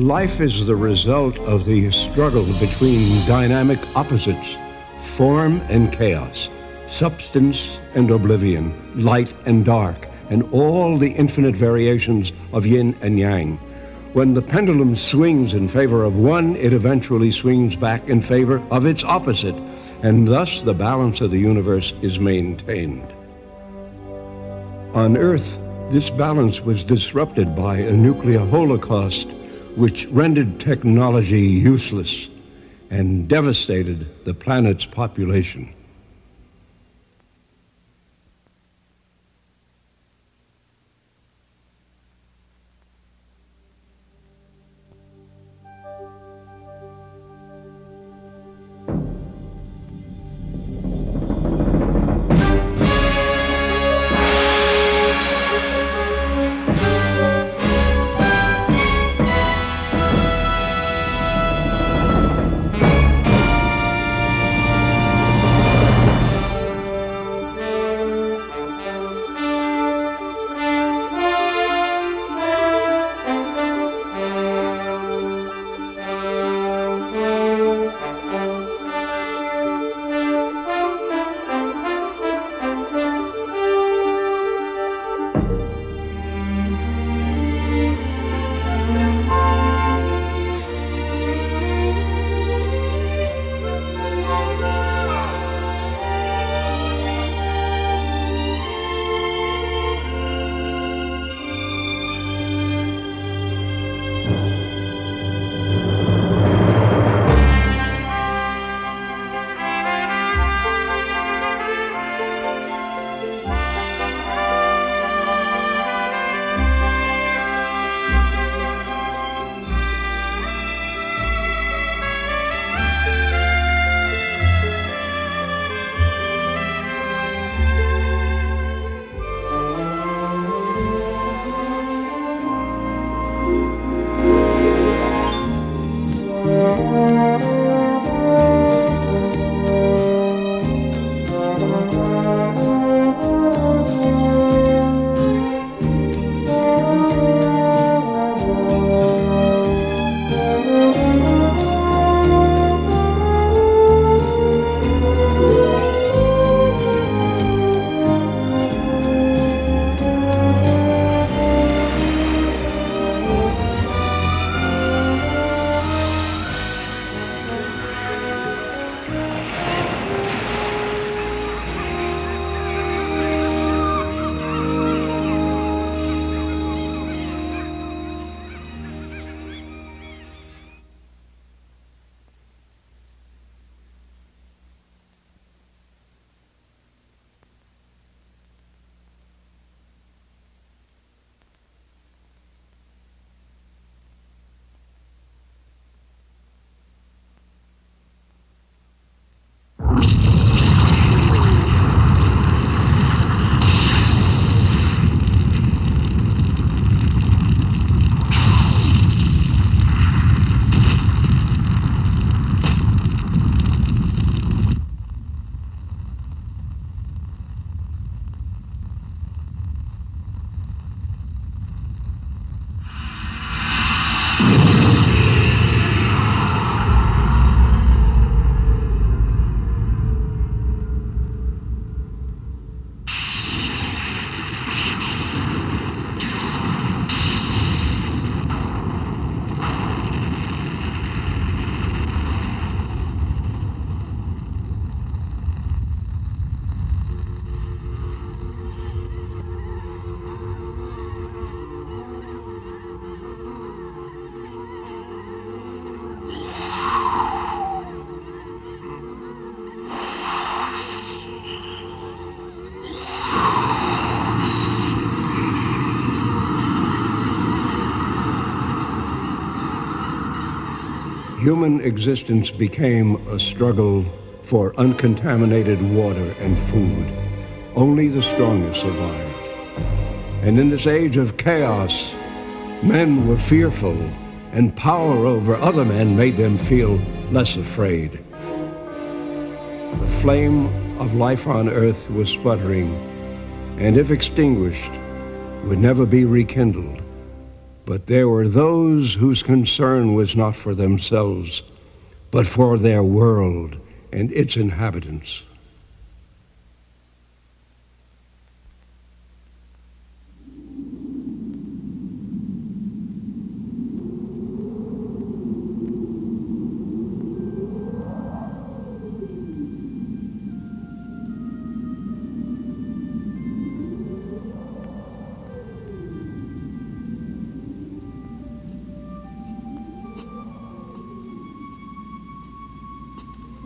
Life is the result of the struggle between dynamic opposites, form and chaos, substance and oblivion, light and dark, and all the infinite variations of yin and yang. When the pendulum swings in favor of one, it eventually swings back in favor of its opposite, and thus the balance of the universe is maintained. On Earth, this balance was disrupted by a nuclear holocaust which rendered technology useless and devastated the planet's population. Human existence became a struggle for uncontaminated water and food. Only the strongest survived. And in this age of chaos, men were fearful, and power over other men made them feel less afraid. The flame of life on Earth was sputtering, and if extinguished, would never be rekindled. But there were those whose concern was not for themselves, but for their world and its inhabitants.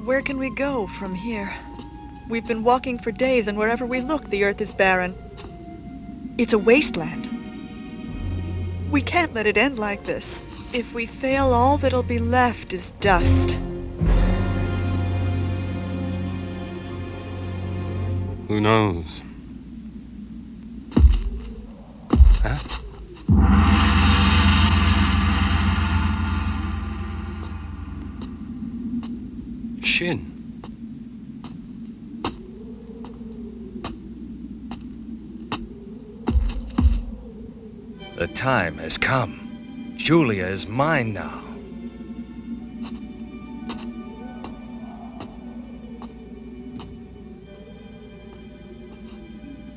Where can we go from here? We've been walking for days, and wherever we look, the earth is barren. It's a wasteland. We can't let it end like this. If we fail, all that'll be left is dust. Who knows? Huh? Shin. The time has come. Julia is mine now.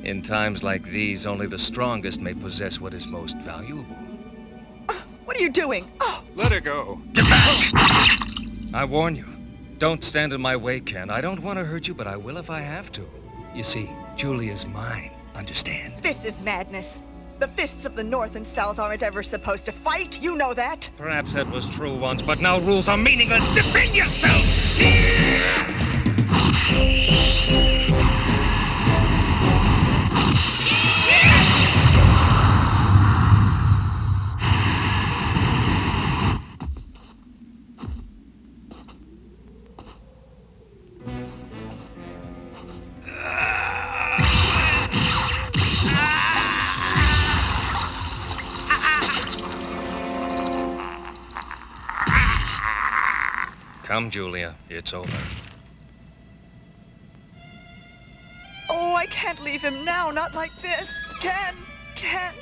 In times like these, only the strongest may possess what is most valuable. What are you doing? Oh! Let her go. Get back! I warn you. Don't stand in my way, Ken. I don't want to hurt you, but I will if I have to. You see, Julia's mine. Understand? This is madness. The fists of the North and South aren't ever supposed to fight. You know that. Perhaps that was true once, but now rules are meaningless. Defend yourself! Come, Julia. It's over. Oh, I can't leave him now. Not like this. Ken! Ken!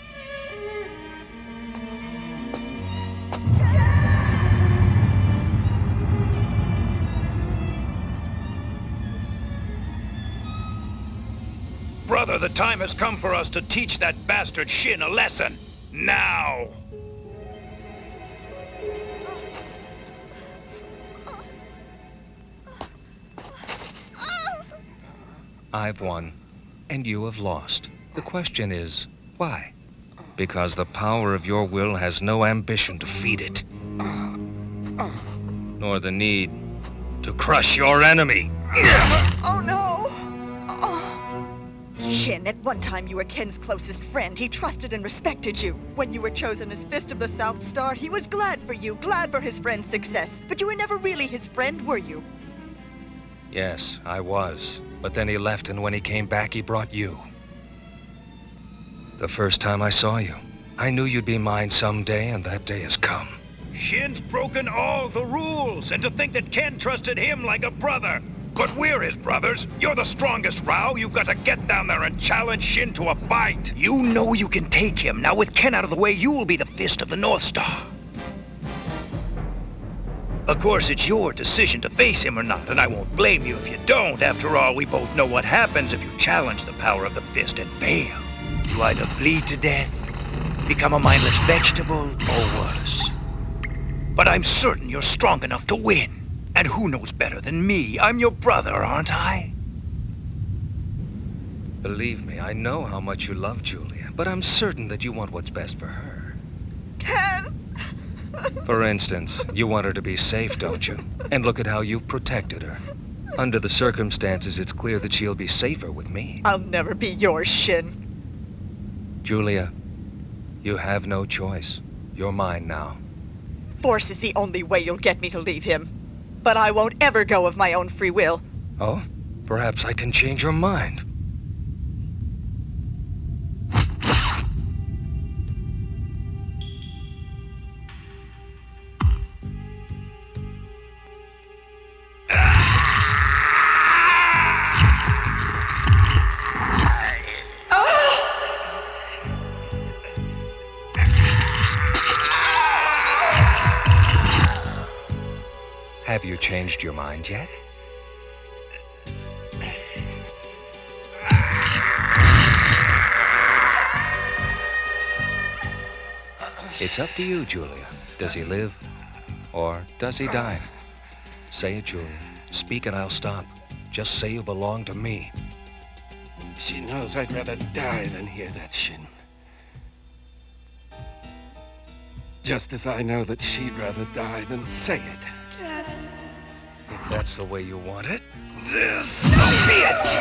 Brother, the time has come for us to teach that bastard Shin a lesson. Now! I've won, and you have lost. The question is, why? Because the power of your will has no ambition to feed it, nor the need to crush your enemy. Oh, no! Oh. Shin, at one time you were Ken's closest friend. He trusted and respected you. When you were chosen as Fist of the South Star, he was glad for you, glad for his friend's success. But you were never really his friend, were you? Yes, I was. But then he left, and when he came back, he brought you. The first time I saw you, I knew you'd be mine someday, and that day has come. Shin's broken all the rules, and to think that Ken trusted him like a brother. But we're his brothers. You're the strongest, Rao. You've got to get down there and challenge Shin to a fight. You know you can take him. Now with Ken out of the way, you will be the Fist of the North Star. Of course, it's your decision to face him or not, and I won't blame you if you don't. After all, we both know what happens if you challenge the power of the fist and fail. You either bleed to death, become a mindless vegetable, or worse. But I'm certain you're strong enough to win. And who knows better than me? I'm your brother, aren't I? Believe me, I know how much you love Julia, but I'm certain that you want what's best for her. Ken! For instance, you want her to be safe, don't you? And look at how you've protected her. Under the circumstances, it's clear that she'll be safer with me. I'll never be yours, Shin. Julia, you have no choice. You're mine now. Force is the only way you'll get me to leave him. But I won't ever go of my own free will. Oh? Perhaps I can change your mind. Have you changed your mind yet? It's up to you, Julia. Does he live or does he die? Say it, Julia. Speak and I'll stop. Just say you belong to me. She knows I'd rather die than hear that Shin. Just as I know that she'd rather die than say it. Ken. If that's the way you want it, so be it!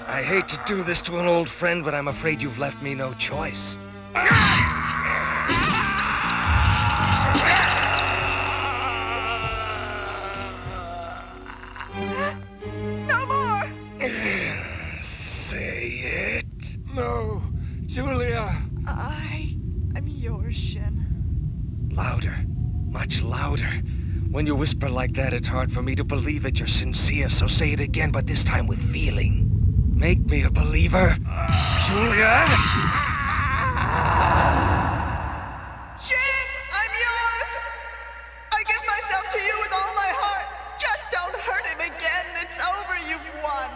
I hate to do this to an old friend, but I'm afraid you've left me no choice. No more! Say it. No, Julia. I'm yours, Shin. Louder. Much louder. When you whisper like that, it's hard for me to believe that you're sincere, so say it again, but this time with feeling. Make me a believer. Julia! Shin, I'm yours! I give myself to you with all my heart. Just don't hurt him again. It's over. You've won.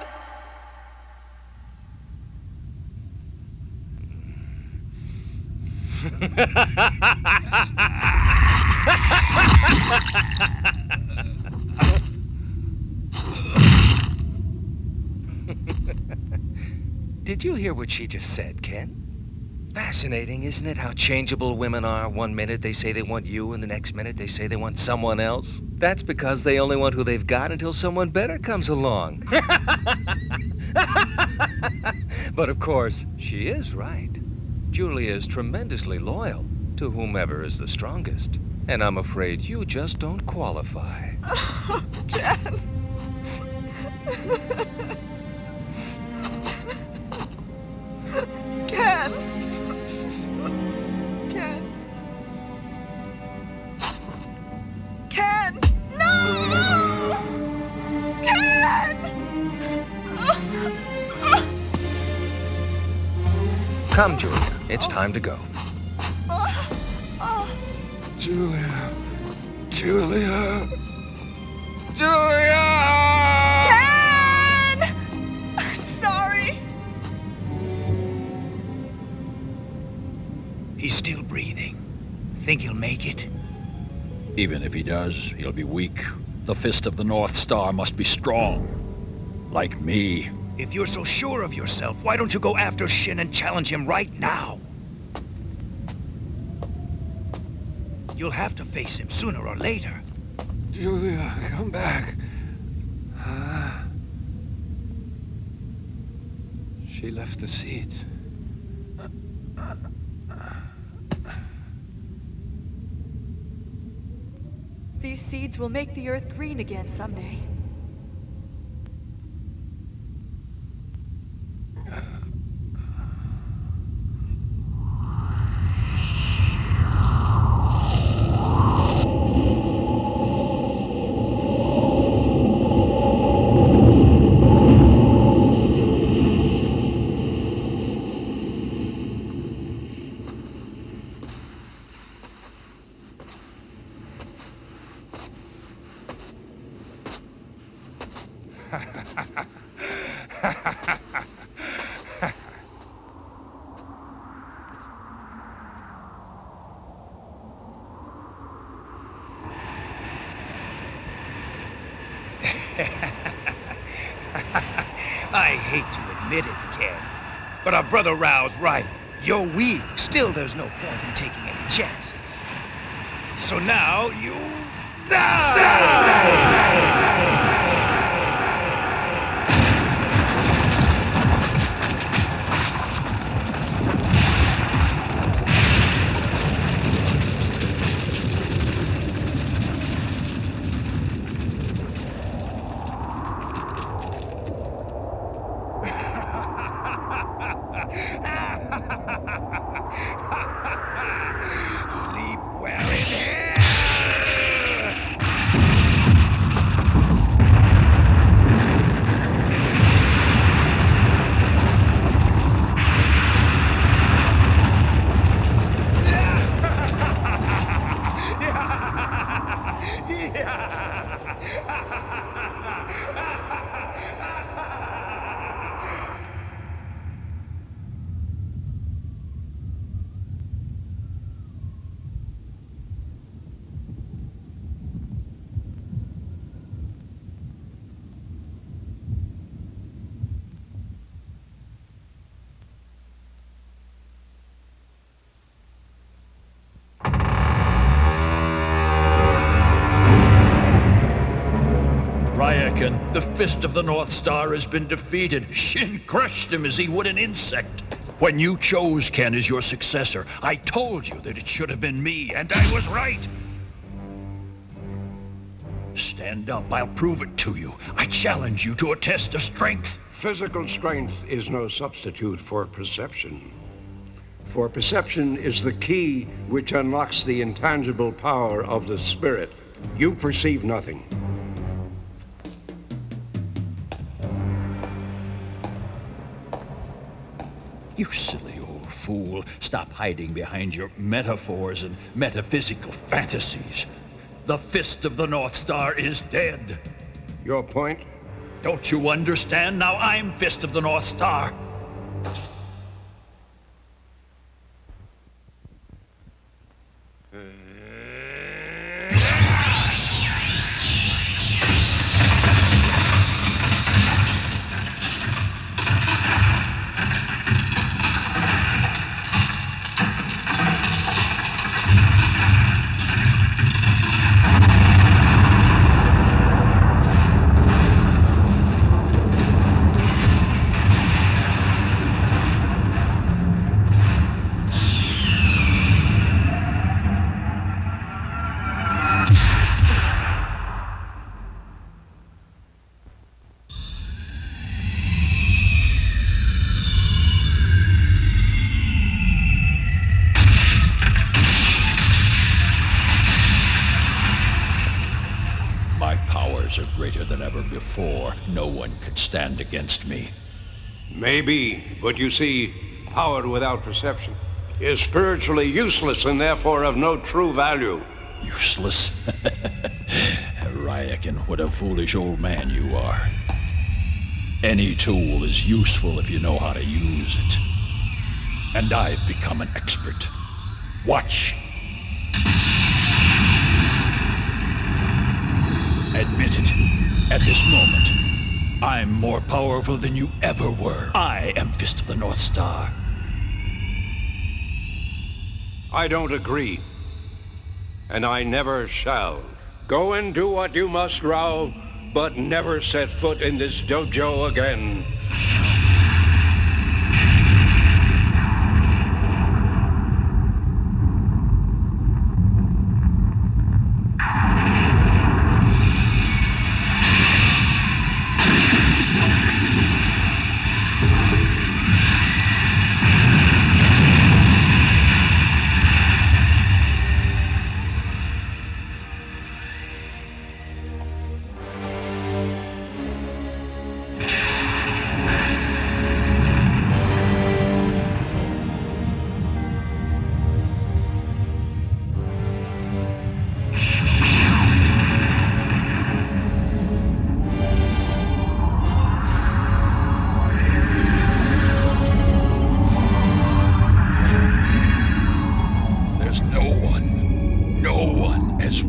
Did you hear what she just said, Ken? Fascinating, isn't it, how changeable women are? One minute they say they want you, and the next minute they say they want someone else. That's because they only want who they've got until someone better comes along. But of course, she is right. Julia is tremendously loyal to whomever is the strongest. And I'm afraid you just don't qualify. Oh, Ken. Ken. Ken. Ken. No! Ken! Come, Julia. It's time to go. Julia. Julia. Julia! Ken! I'm sorry. He's still breathing. Think he'll make it? Even if he does, he'll be weak. The fist of the North Star must be strong. Like me. If you're so sure of yourself, why don't you go after Shin and challenge him right now? You'll have to face him sooner or later. Julia, come back. She left the seat. These seeds will make the earth green again someday. I hate to admit it, Ken, but our brother Rao's right. You're weak. Still, there's no point in taking any chances. So now you die! Sleep well in hell! The Fist of the North Star has been defeated. Shin crushed him as he would an insect. When you chose Ken as your successor, I told you that it should have been me, and I was right. Stand up, I'll prove it to you. I challenge you to a test of strength. Physical strength is no substitute for perception. For perception is the key which unlocks the intangible power of the spirit. You perceive nothing. You silly old fool. Stop hiding behind your metaphors and metaphysical fantasies. The Fist of the North Star is dead. Your point? Don't you understand? Now I'm Fist of the North Star. Are greater than ever before. No one could stand against me. Maybe, but you see, power without perception is spiritually useless and therefore of no true value. Useless? Ryakin, what a foolish old man you are. Any tool is useful if you know how to use it. And I've become an expert. Watch. Admit it. At this moment, I'm more powerful than you ever were. I am Fist of the North Star. I don't agree. And I never shall. Go and do what you must, Rao, but never set foot in this dojo again.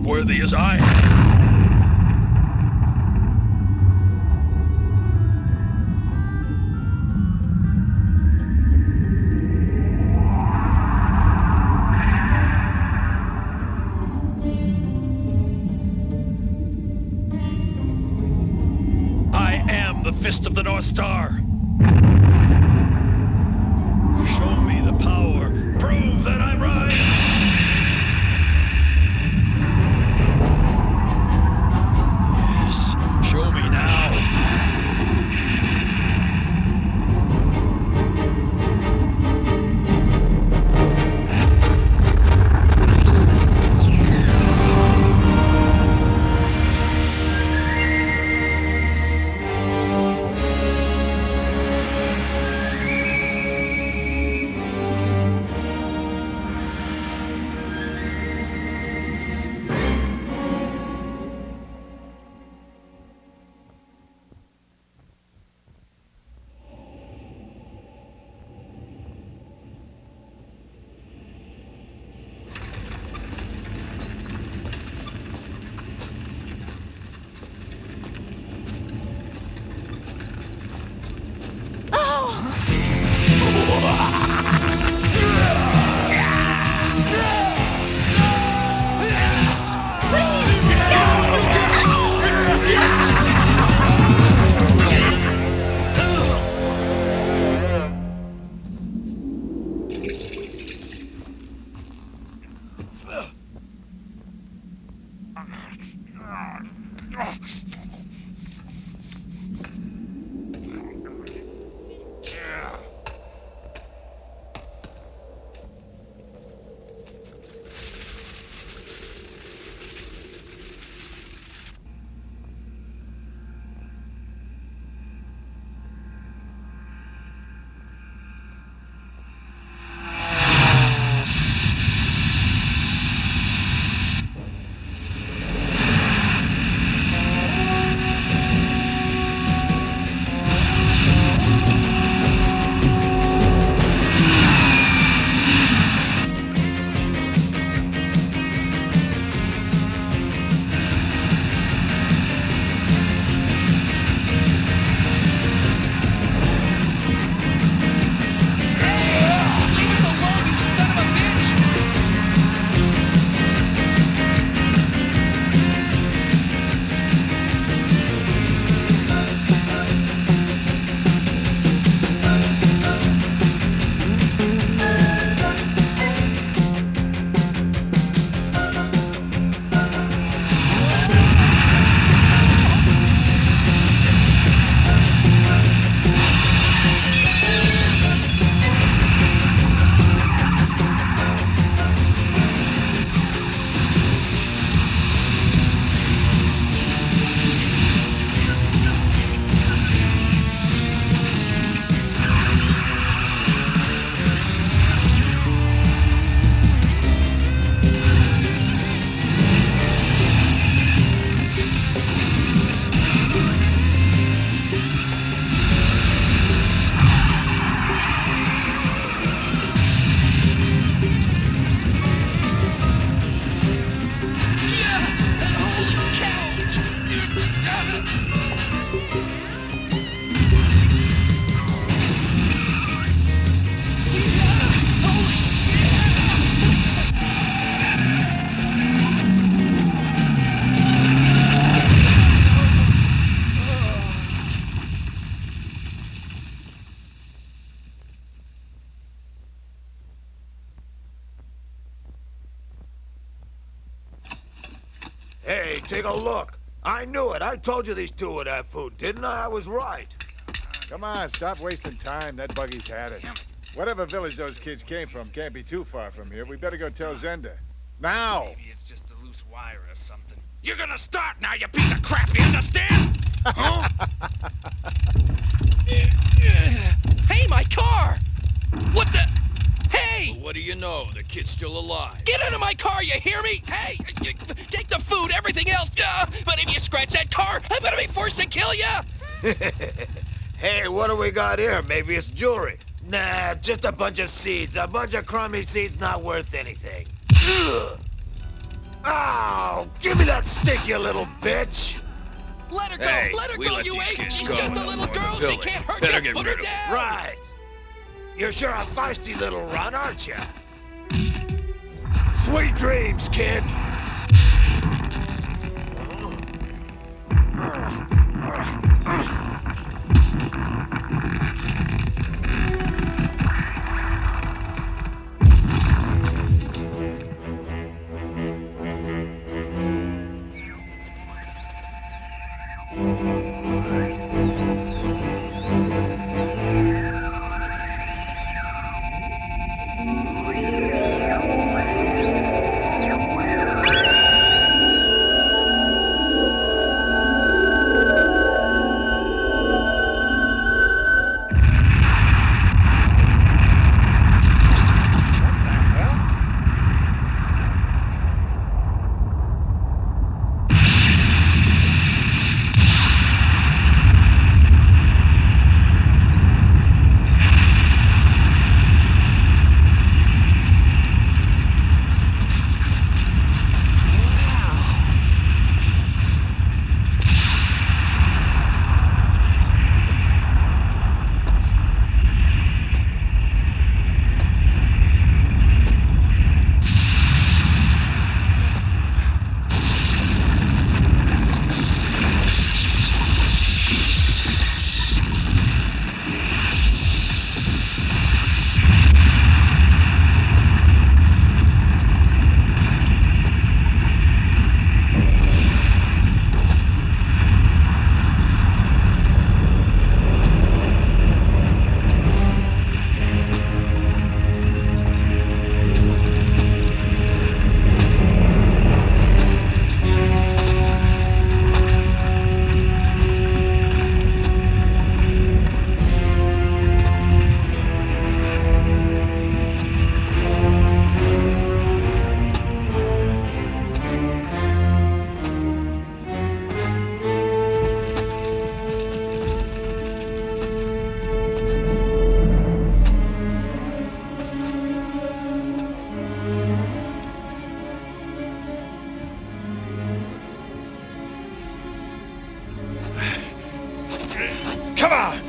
Worthy as I am. I am the Fist of the North Star. Show me the power. Prove that I'm right. Show me now. Hey, take a look. I knew it. I told you these two would have food, didn't I? I was right. Come on, stop wasting time. That buggy's had it. Whatever village those kids came from can't be too far from here. We better go tell Zenda. Now! Maybe it's just a loose wire or something. You're gonna start now, you piece of crap, you understand? Huh? Hey, my car! What the? Hey! Well, what do you know? The kid's still alive. Get out of my car, you hear me? Hey! Take the food, everything else! But if you scratch that car, I'm gonna be forced to kill you! Hey, what do we got here? Maybe it's jewelry. Nah, just a bunch of seeds. A bunch of crummy seeds not worth anything. Ugh. Ow! Give me that stick, you little bitch! Let her go! Hey, Let her we go, let you these ain't! kids She's go just a when little they're girl, in the she can't hurt Better you! get Put rid her of her. down! Right. You're sure a feisty little run, aren't you? Sweet dreams, kid! Come on!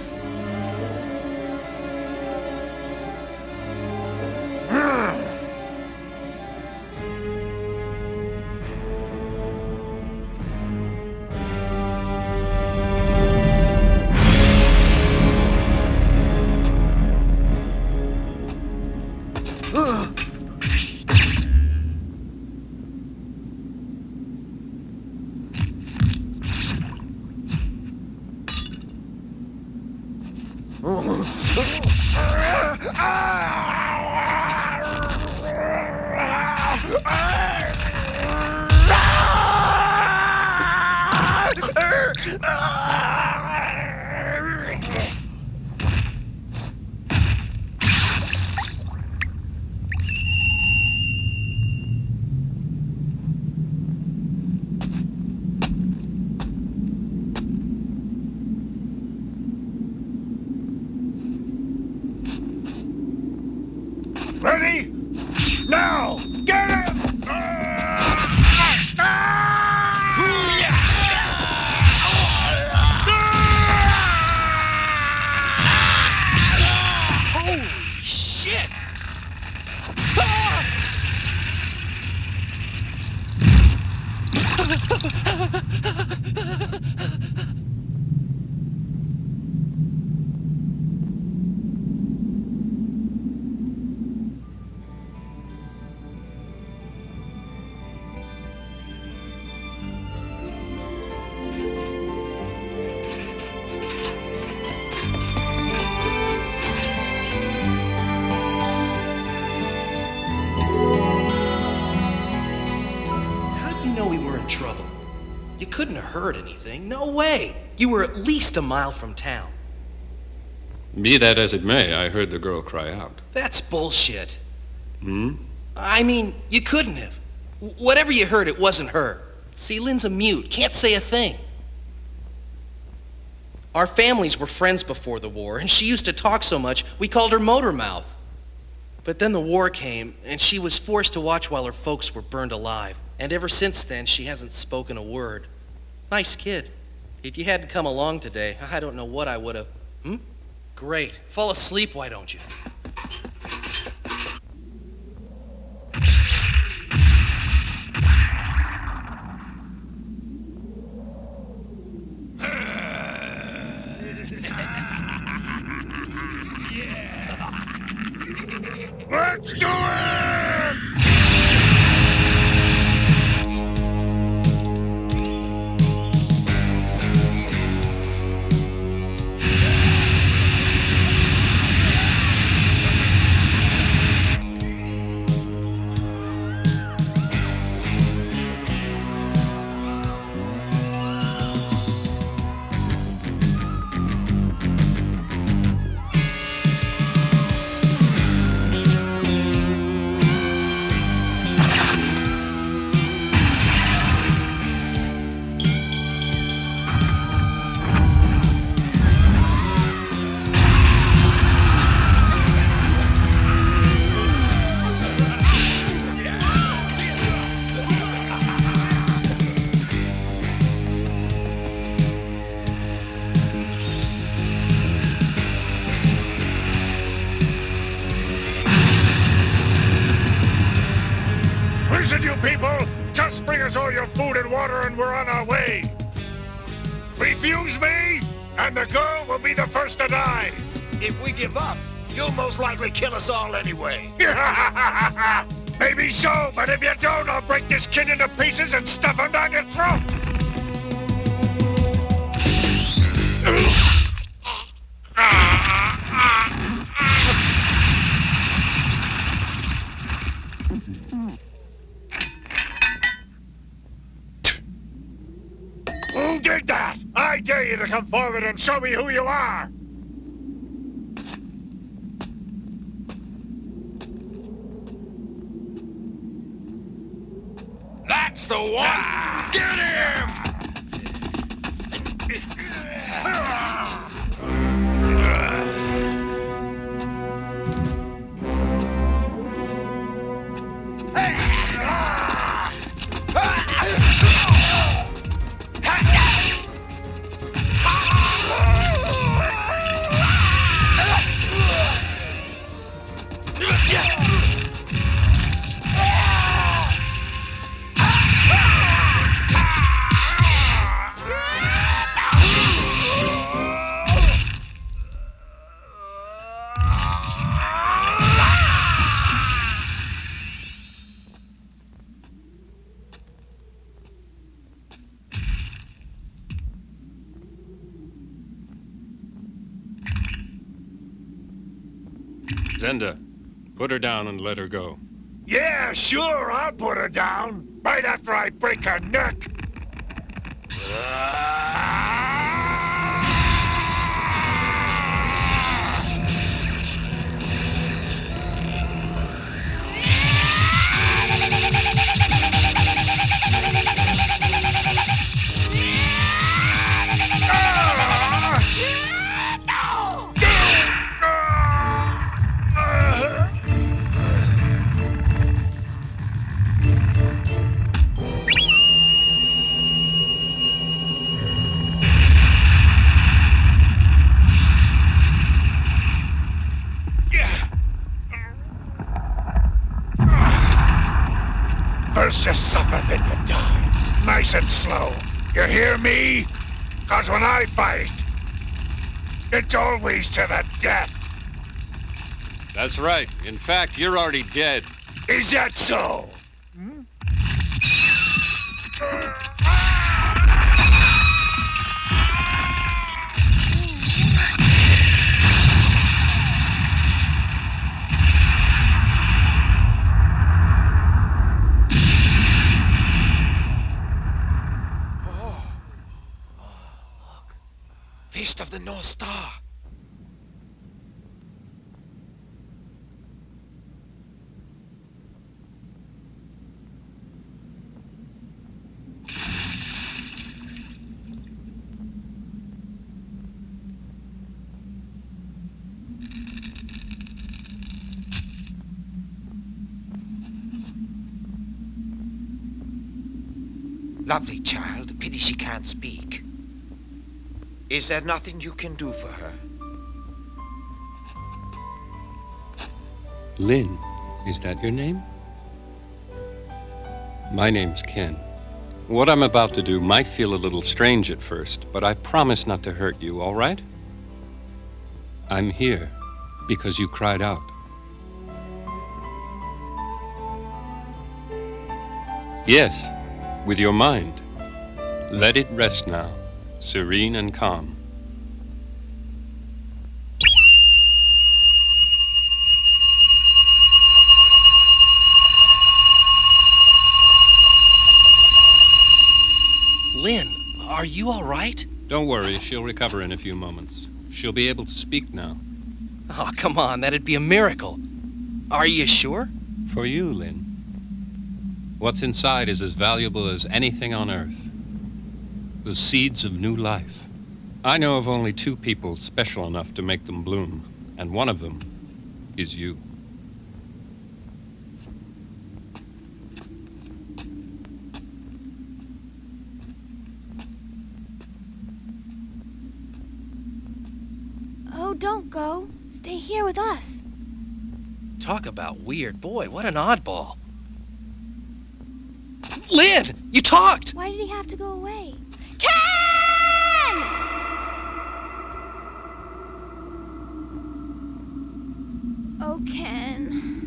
Ready? Now! Get him! Holy shit! we were in trouble. You couldn't have heard anything. No way. You were at least a mile from town. Be that as it may, I heard the girl cry out. That's bullshit. Hmm? I mean, you couldn't have. Whatever you heard, it wasn't her. See, Lynn's a mute. Can't say a thing. Our families were friends before the war, and she used to talk so much, we called her Motor Mouth. But then the war came, and she was forced to watch while her folks were burned alive. And ever since then, she hasn't spoken a word. Nice kid. If you hadn't come along today, I don't know what I would have. Great. Fall asleep, why don't you? Let's do it! Listen, you people! Just bring us all your food and water and we're on our way! Refuse me, and the girl will be the first to die! If we give up, you'll most likely kill us all anyway. Maybe so, but if you don't, I'll break this kid into pieces and stuff him down your throat! Who did that? I dare you to come forward and show me who you are! That's the one! Get him! Zenda, put her down and let her go. Yeah, sure, I'll put her down. Right after I break her neck. First you suffer, then you die. Nice and slow. You hear me? 'Cause when I fight, it's always to the death. That's right. In fact, you're already dead. Is that so? the North Star. Lovely child. Pity she can't speak. Is there nothing you can do for her? Lynn, is that your name? My name's Ken. What I'm about to do might feel a little strange at first, but I promise not to hurt you, all right? I'm here because you cried out. Yes, with your mind. Let it rest now, serene and calm. Lynn, are you all right? Don't worry, she'll recover in a few moments. She'll be able to speak now. Oh, come on, that'd be a miracle. Are you sure? For you, Lynn. What's inside is as valuable as anything on Earth. The seeds of new life. I know of only 2 people special enough to make them bloom, and one of them is you. Oh, don't go. Stay here with us. Talk about weird. Boy, what an oddball. Lynn, you talked! Why did he have to go away? Ken! Oh, Ken.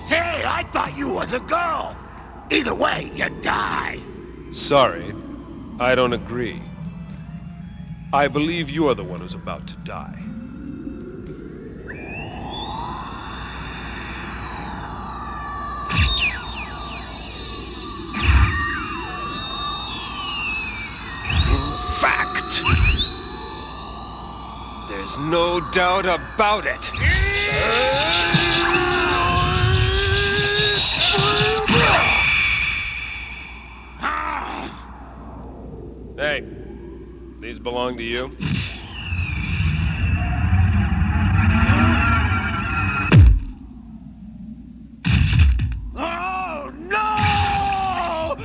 Hey, I thought you was a girl. Either way, you die. Sorry, I don't agree. I believe you're the one who's about to die. In fact, there's no doubt about it. Hey, these belong to you? Oh, no!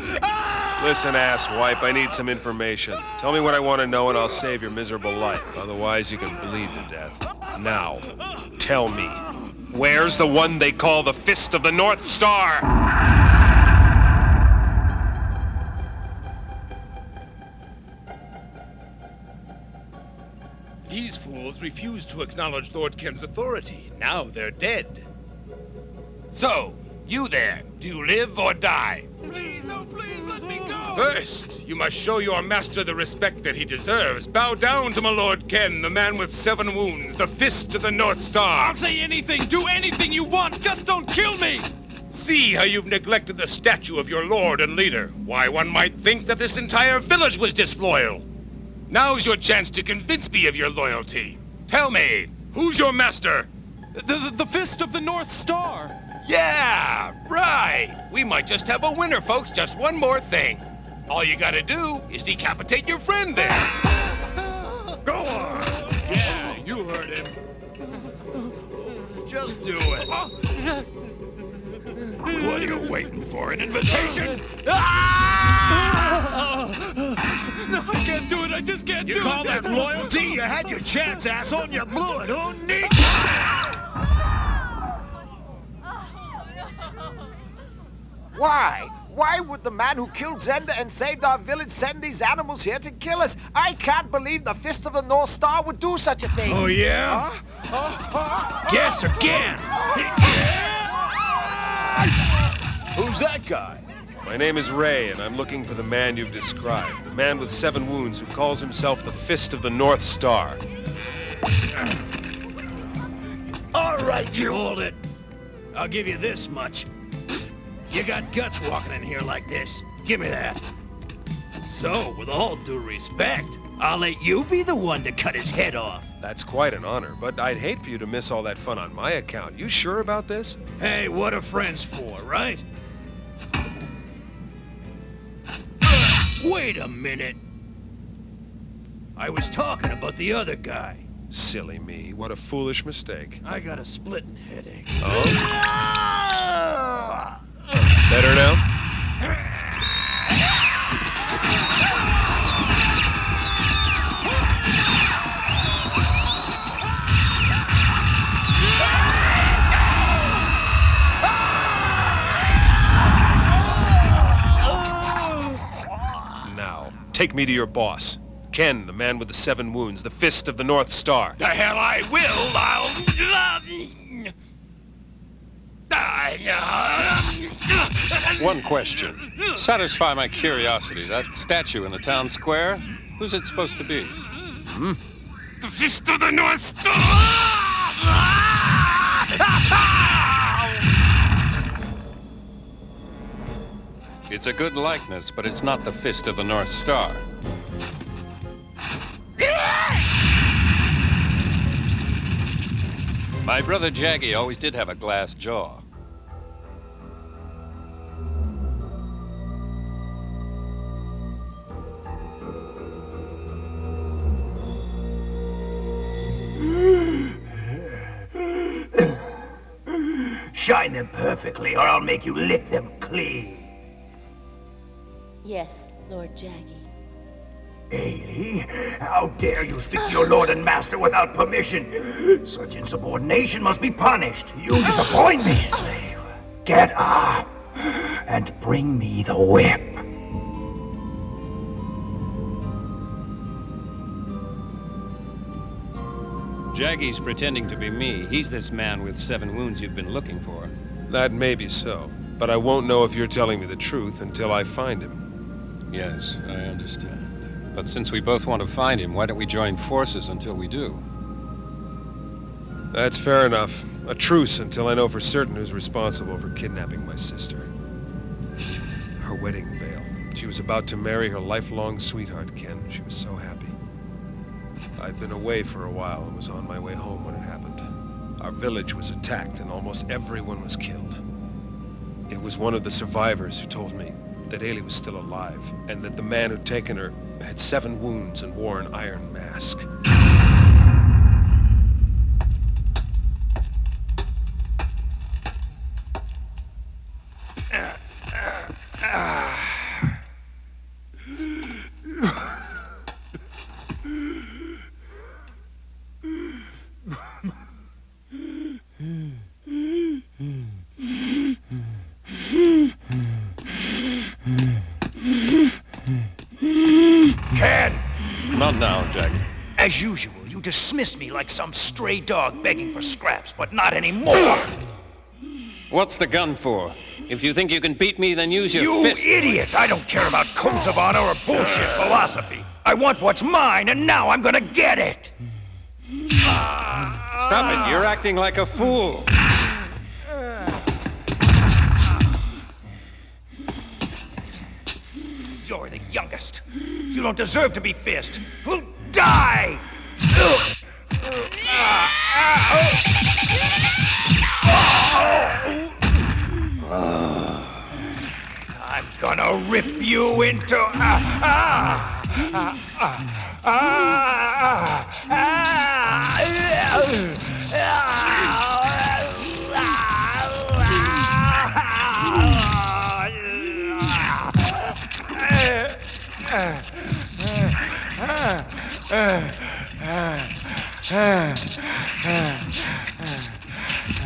Listen, asswipe, I need some information. Tell me what I want to know and I'll save your miserable life. Otherwise, you can bleed to death. Now, tell me, where's the one they call the Fist of the North Star? These fools refused to acknowledge Lord Ken's authority. Now they're dead. So, you there, do you live or die? Please, oh please, let me go! First, you must show your master the respect that he deserves. Bow down to my Lord Ken, the man with 7 wounds, the Fist of the North Star. I'll say anything, do anything you want, just don't kill me! See how you've neglected the statue of your lord and leader. Why, one might think that this entire village was disloyal. Now's your chance to convince me of your loyalty. Tell me, who's your master? The Fist of the North Star! Yeah, right! We might just have a winner, folks. Just one more thing. All you gotta do is decapitate your friend there. Go on! Yeah, you heard him. Just do it. What are you waiting for? An invitation? Ah! No, I can't do it. I just can't do it. You call that loyalty? You had your chance, asshole, and you blew it. Who needs you? Why? Why would the man who killed Zenda and saved our village send these animals here to kill us? I can't believe the Fist of the North Star would do such a thing. Oh, yeah? Guess again. Who's that guy? My name is Ray, and I'm looking for the man you've described. The man with 7 wounds who calls himself the Fist of the North Star. All right, you hold it. I'll give you this much. You got guts walking in here like this. Give me that. So, with all due respect, I'll let you be the one to cut his head off. That's quite an honor, but I'd hate for you to miss all that fun on my account. You sure about this? Hey, what are friends for, right? Wait a minute. I was talking about the other guy. Silly me. What a foolish mistake. I got a splitting headache. Oh? Better now? Now, take me to your boss. Ken, the man with the 7 wounds, the Fist of the North Star. The hell I will! One question. Satisfy my curiosity. That statue in the town square, who's it supposed to be? Hmm? The Fist of the North Star! It's a good likeness, but it's not the Fist of the North Star. My brother Jaggy always did have a glass jaw. Shine them perfectly, or I'll make you lick them clean. Yes, Lord Jaggy. Ailey, how dare you speak to your lord and master without permission? Such insubordination must be punished. You disappoint me, slave. Get up and bring me the whip. Jaggy's pretending to be me. He's this man with 7 wounds you've been looking for. That may be so, but I won't know if you're telling me the truth until I find him. Yes, I understand. But since we both want to find him, why don't we join forces until we do? That's fair enough. A truce until I know for certain who's responsible for kidnapping my sister. Her wedding veil. She was about to marry her lifelong sweetheart, Ken. She was so happy. I'd been away for a while and was on my way home when it happened. Our village was attacked and almost everyone was killed. It was one of the survivors who told me that Ailey was still alive, and that the man who'd taken her had 7 wounds and wore an iron mask. Ken! Not now, Jaggy. As usual, you dismiss me like some stray dog begging for scraps, but not anymore! What's the gun for? If you think you can beat me, then use your You fist. idiot! I don't care about codes of honor or bullshit philosophy. I want what's mine, and now I'm gonna get it! Stop it. You're acting like a fool. You're the youngest. You don't deserve to be fist. Who'll die! I'm gonna rip you into...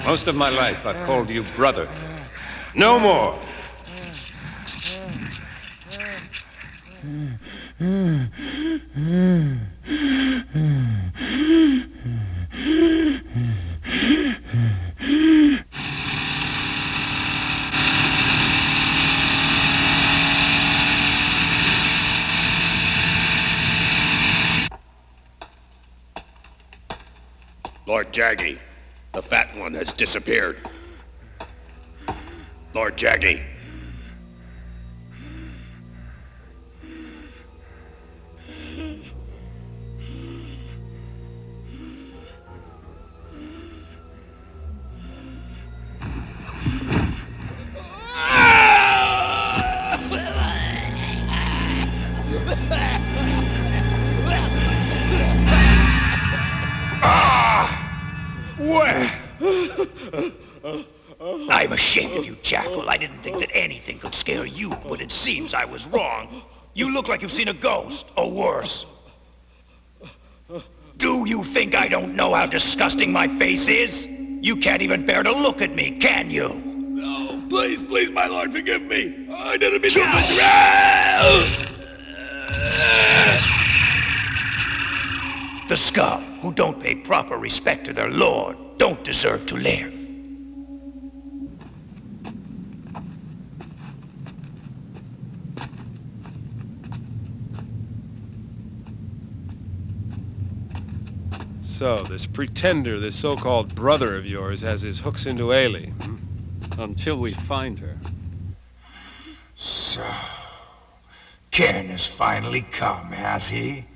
Most of my life, I've called you brother. No more. Lord Jaggy, the fat one has disappeared. Lord Jaggy. I'm ashamed of you, Jackal. I didn't think that anything could scare you, but it seems I was wrong. You look like you've seen a ghost, or worse. Do you think I don't know how disgusting my face is? You can't even bear to look at me, can you? No, please, please, my lord, forgive me. I didn't mean to... The scum, who don't pay proper respect to their lord, don't deserve to live. So, this pretender, this so-called brother of yours, has his hooks into Ailey. Until we find her. So, Ken has finally come, has he?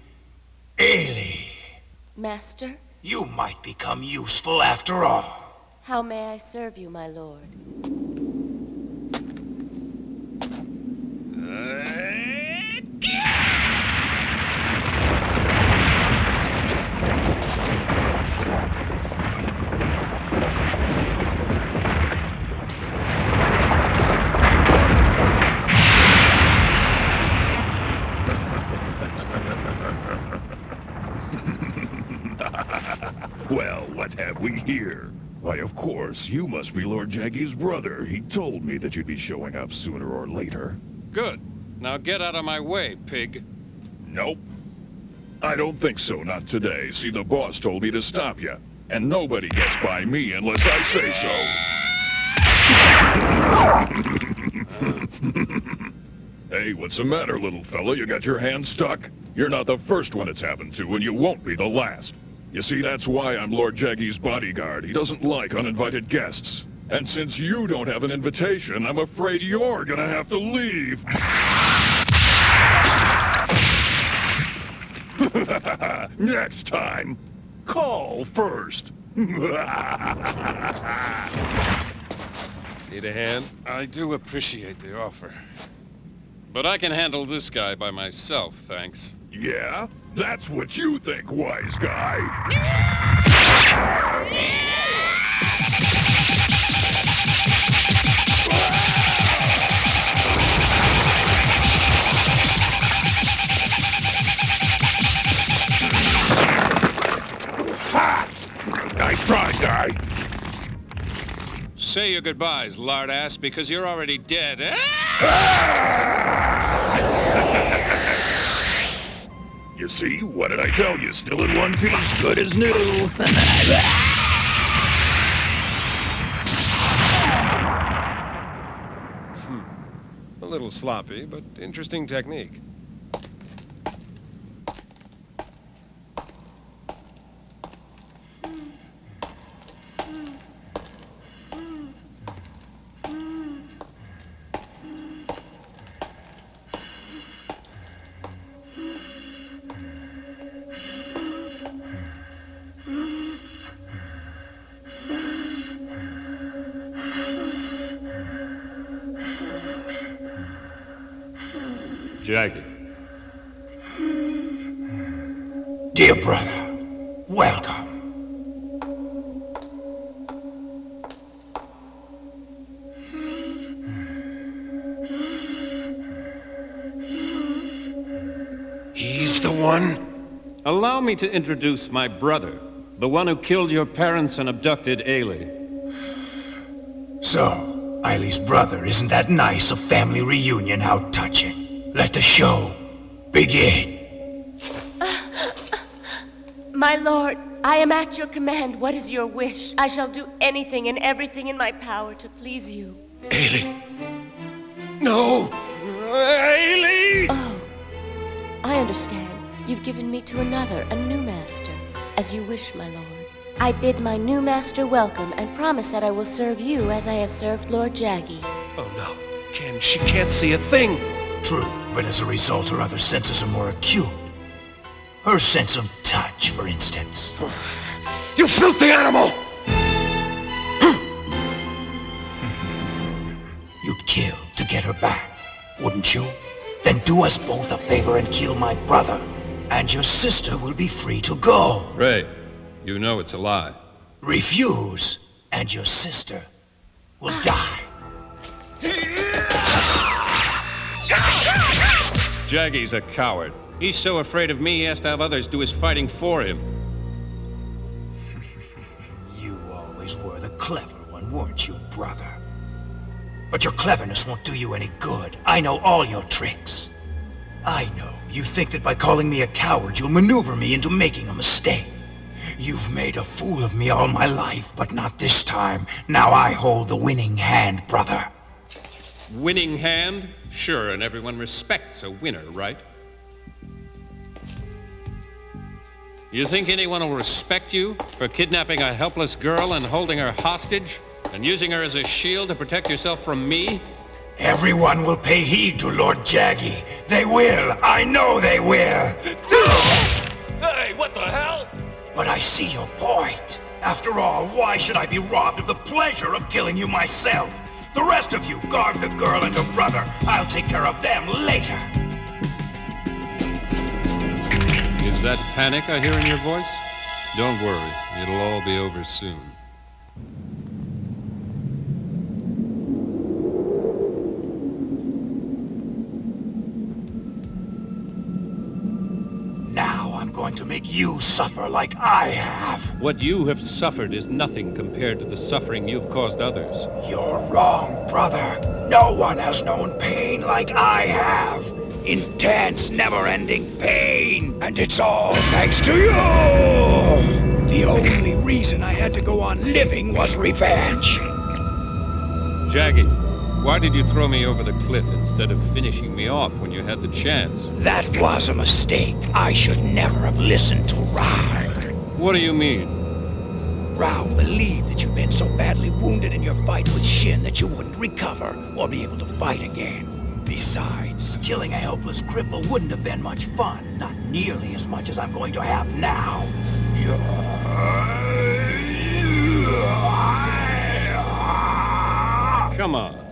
Ailey, Master, you might become useful after all. how may I serve you, my lord? Well, what have we here? Why, of course, you must be Lord Jaggy's brother. He told me that you'd be showing up sooner or later. Good. Now get out of my way, pig. Nope. I don't think so, not today. See, the boss told me to stop you. And nobody gets by me unless I say so. Hey, what's the matter, little fella? You got your hand stuck? You're not the first one it's happened to, and you won't be the last. You see, that's why I'm Lord Jaggy's bodyguard. He doesn't like uninvited guests. And since you don't have an invitation, I'm afraid you're gonna have to leave. Next time, call first. Need a hand? I do appreciate the offer. But I can handle this guy by myself, thanks. Yeah? That's what you think, wise guy. Ha! Nice try, guy. Say your goodbyes, lard-ass, because you're already dead, eh? You see? What did I tell you? Still in one piece, good as new. A little sloppy, but interesting technique. Jaggy. Dear brother, welcome. Allow me to introduce my brother, the one who killed your parents and abducted Ailey. So, Eileen's brother, isn't that nice? A family reunion, how touching. Let the show begin. My lord, I am at your command. What is your wish? I shall do anything and everything in my power to please you. Ailey! No! Ailey! Oh, I understand. You've given me to another, a new master. As you wish, my lord. I bid my new master welcome and promise that I will serve you as I have served Lord Jaggy. Oh no, Ken, she can't see a thing. True, but as a result, her other senses are more acute. Her sense of touch, for instance. You filthy animal! You'd kill to get her back, wouldn't you? Then do us both a favor and kill my brother, and your sister will be free to go. Ray, you know it's a lie. Refuse, and your sister will die. Jaggy's a coward. He's so afraid of me, he has to have others do his fighting for him. You always were the clever one, weren't you, brother? But your cleverness won't do you any good. I know all your tricks. I know you think that by calling me a coward, you'll maneuver me into making a mistake. You've made a fool of me all my life, but not this time. Now I hold the winning hand, brother. Winning hand? Sure, and everyone respects a winner, right? You think anyone will respect you for kidnapping a helpless girl and holding her hostage? And using her as a shield to protect yourself from me? Everyone will pay heed to Lord Jaggy. They will. I know they will. Hey, what the hell? But I see your point. After all, why should I be robbed of the pleasure of killing you myself? The rest of you, guard the girl and her brother. I'll take care of them later. Is that panic I hear in your voice? Don't worry, it'll all be over soon. Going to make you suffer like I have. What you have suffered is nothing compared to the suffering you've caused others. You're wrong, brother. No one has known pain like I have. Intense, never-ending pain. And it's all thanks to you. The only reason I had to go on living was revenge. Jaggy, why did you throw me over the cliff instead of finishing me off when you had the chance? That was a mistake. I should never have listened to Rao. What do you mean? Rao believed that you'd been so badly wounded in your fight with Shin that you wouldn't recover or be able to fight again. Besides, killing a helpless cripple wouldn't have been much fun. Not nearly as much as I'm going to have now. Come on.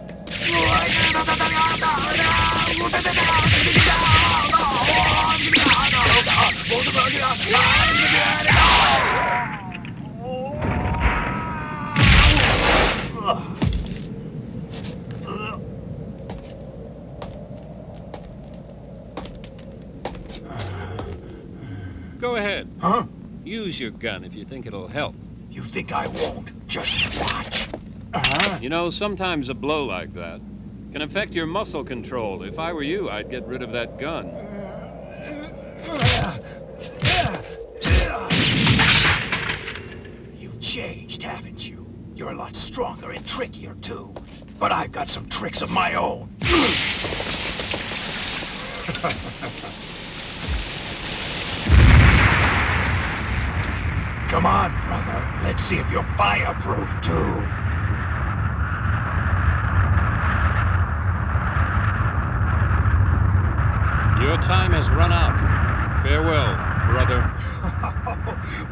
Go ahead. Huh? Use your gun if you think it'll help. You think I won't? Just watch. You know, sometimes a blow like that can affect your muscle control. If I were you, I'd get rid of that gun. You've changed, haven't you? You're a lot stronger and trickier, too. But I've got some tricks of my own. Come on, brother. Let's see if you're fireproof, too. Your time has run out. Farewell, brother.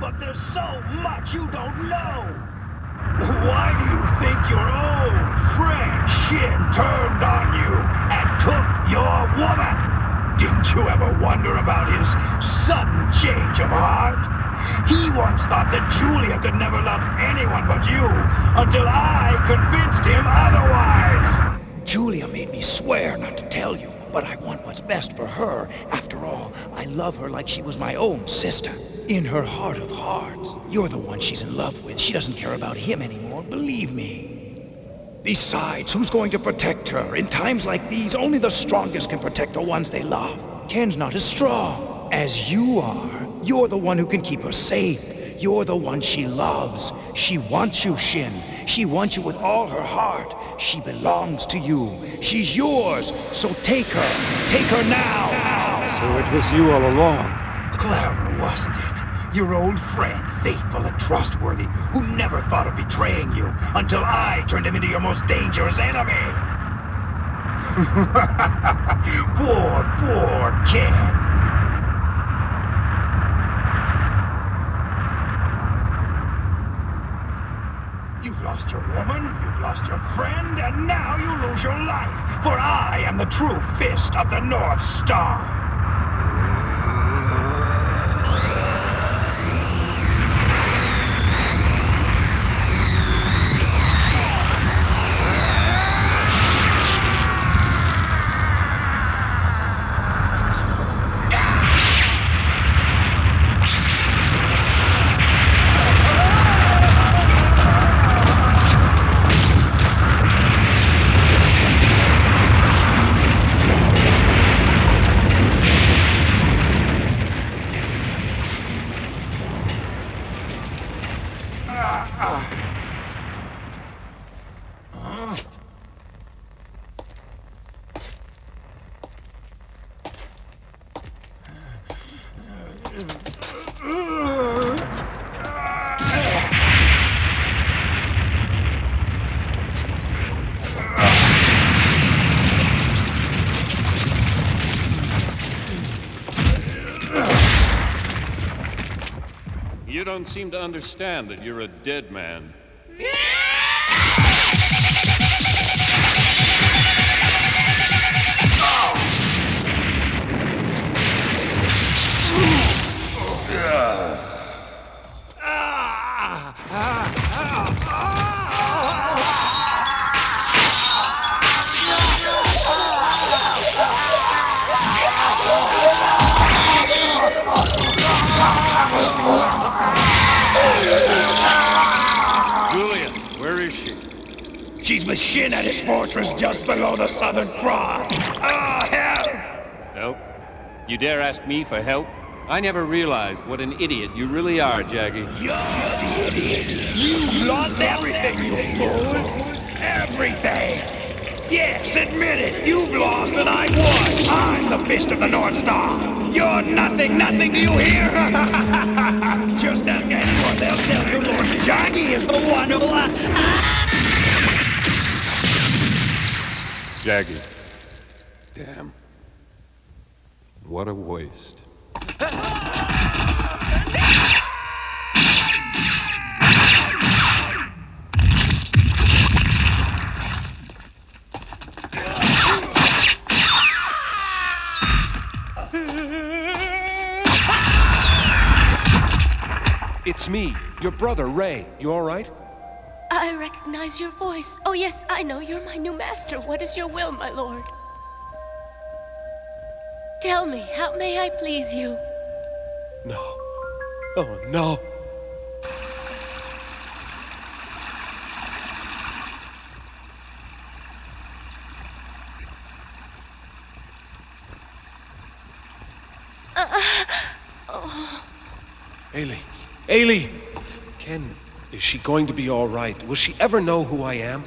But there's so much you don't know. Why do you think your old friend Shin turned on you and took your woman? Didn't you ever wonder about his sudden change of heart? He once thought that Julia could never love anyone but you, until I convinced him otherwise. Julia made me swear not to tell you, but I want what's best for her. After all, I love her like she was my own sister. In her heart of hearts. You're the one she's in love with. She doesn't care about him anymore, believe me. Besides, who's going to protect her? In times like these, only the strongest can protect the ones they love. Ken's not as strong as you are. You're the one who can keep her safe. You're the one she loves. She wants you, Shin. She wants you with all her heart. She belongs to you. She's yours. So take her. Take her now. So it was you all along. Clever, wasn't it? Your old friend, faithful and trustworthy, who never thought of betraying you until I turned him into your most dangerous enemy. Poor Ken. You've lost your woman, you've lost your friend, and now you lose your life. For I am the true fist of the North Star. You don't seem to understand that you're a dead man. Julia, where is she? She's with Shin at his fortress just below the Southern Cross. Oh, help! Help? You dare ask me for help? I never realized what an idiot you really are, Jaggy. You're the idiot. You've lost everything, you fool. Everything. Yes, admit it. You've lost and I won. I'm the fist of the North Star. You're nothing, do you hear? Just ask anyone. They'll tell you Lord Jaggy is the one who... Jaggy. Damn. What a waste. It's me, your brother, Ray. You all right? I recognize your voice. Oh, yes, I know. You're my new master. What is your will, my lord? Tell me, how may I please you? No. Oh, no. Ailey! Ken, is she going to be all right? Will she ever know who I am?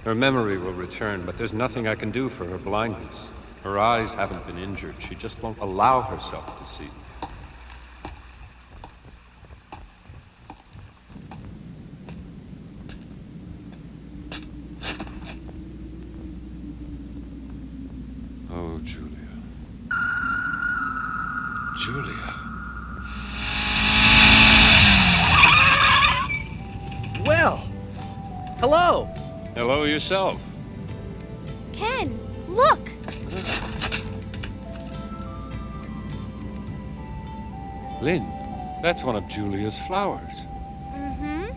Her memory will return, but there's nothing I can do for her blindness. Her eyes haven't been injured. She just won't allow herself to see. Oh, Julia. Julia. Well, hello. Hello yourself. Ken, look! Lynn, that's one of Julia's flowers. Mm-hmm.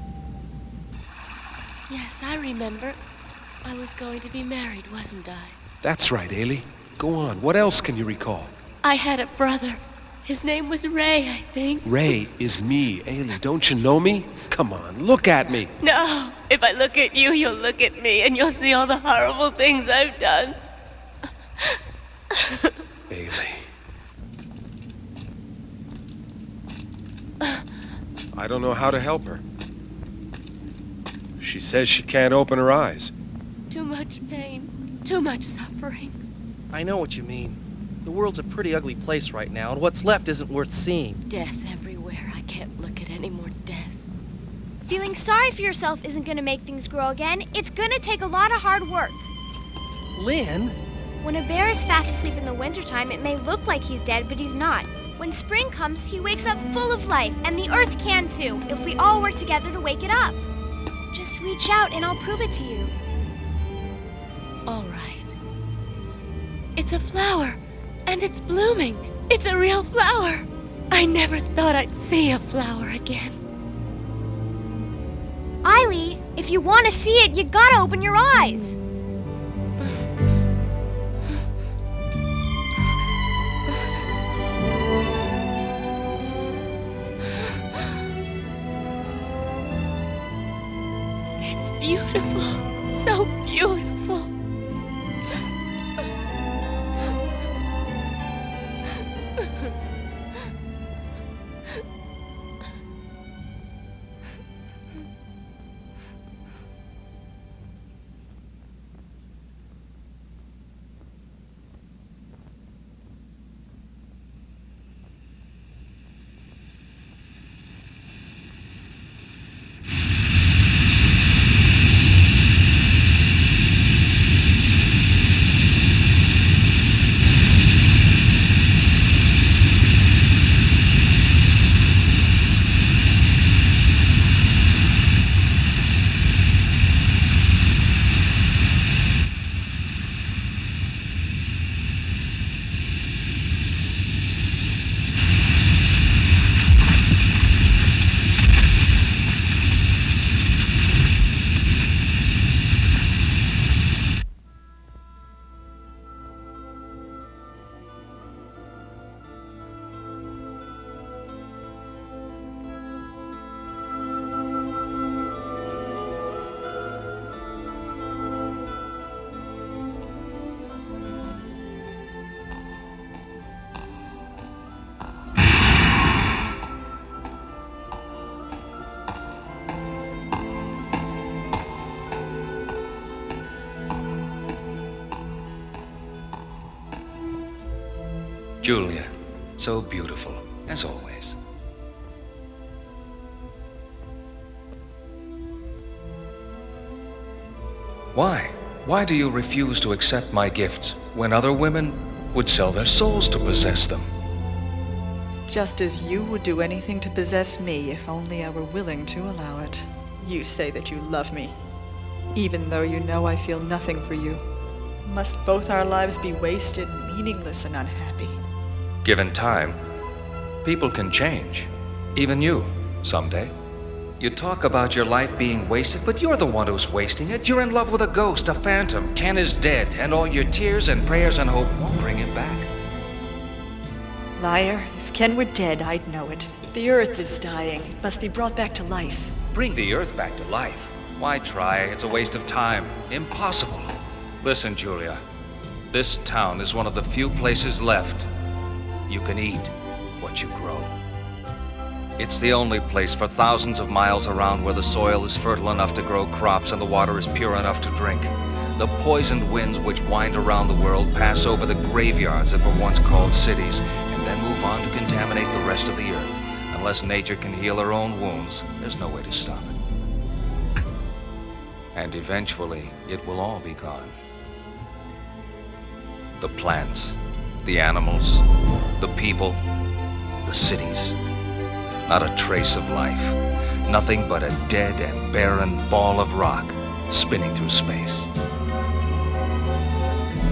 Yes, I remember. I was going to be married, wasn't I? That's right, Ailey. Go on. What else can you recall? I had a brother. His name was Ray, I think. Ray is me. Ailey, don't you know me? Come on, look at me. No, if I look at you, you'll look at me, and you'll see all the horrible things I've done. Ailey. I don't know how to help her. She says she can't open her eyes. Too much pain, too much suffering. I know what you mean. The world's a pretty ugly place right now, and what's left isn't worth seeing. Death everywhere. I can't look at any more death. Feeling sorry for yourself isn't gonna make things grow again. It's gonna take a lot of hard work. Lynn? When a bear is fast asleep in the wintertime, it may look like he's dead, but he's not. When spring comes, he wakes up full of life, and the earth can too, if we all work together to wake it up. Just reach out and I'll prove it to you. All right. It's a flower, and it's blooming. It's a real flower. I never thought I'd see a flower again. Eily, if you want to see it, you gotta open your eyes. It's beautiful. So beautiful. Julia, so beautiful, as always. Why? Why do you refuse to accept my gifts when other women would sell their souls to possess them? Just as you would do anything to possess me if only I were willing to allow it. You say that you love me, even though you know I feel nothing for you. Must both our lives be wasted, meaningless, and unhappy? Given time, people can change. Even you, someday. You talk about your life being wasted, but you're the one who's wasting it. You're in love with a ghost, a phantom. Ken is dead, and all your tears and prayers and hope won't bring him back. Liar, if Ken were dead, I'd know it. The Earth is dying. It must be brought back to life. Bring the Earth back to life? Why try? It's a waste of time. Impossible. Listen, Julia. This town is one of the few places left you can eat what you grow. It's the only place for thousands of miles around where the soil is fertile enough to grow crops and the water is pure enough to drink. The poisoned winds which wind around the world pass over the graveyards that were once called cities and then move on to contaminate the rest of the earth. Unless nature can heal her own wounds, there's no way to stop it. And eventually, it will all be gone. The plants, the animals, the people, the cities. Not a trace of life. Nothing but a dead and barren ball of rock spinning through space.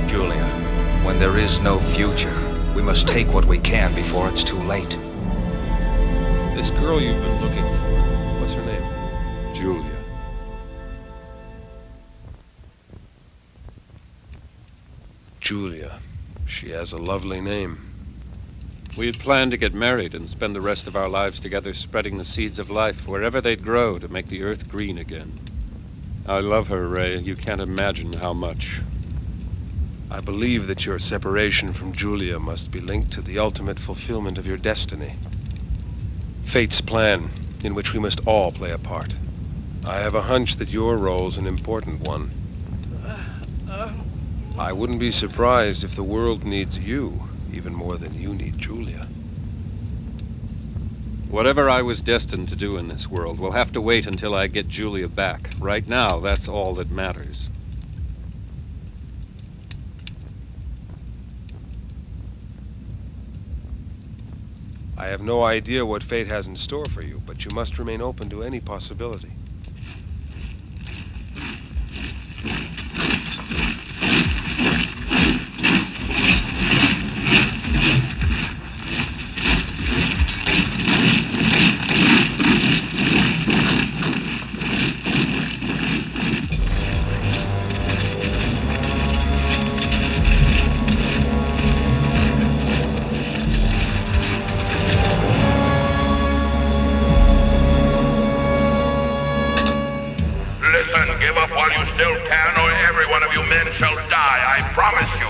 Julia, when there is no future, we must take what we can before it's too late. This girl you've been looking for, what's her name? Julia. Julia. She has a lovely name. We had planned to get married and spend the rest of our lives together spreading the seeds of life wherever they'd grow to make the earth green again. I love her, Ray. You can't imagine how much. I believe that your separation from Julia must be linked to the ultimate fulfillment of your destiny. Fate's plan, in which we must all play a part. I have a hunch that your role's an important one. I wouldn't be surprised if the world needs you even more than you need Julia. Whatever I was destined to do in this world will have to wait until I get Julia back. Right now, that's all that matters. I have no idea what fate has in store for you, but you must remain open to any possibility. Give up while you still can, or every one of you men shall die, I promise you.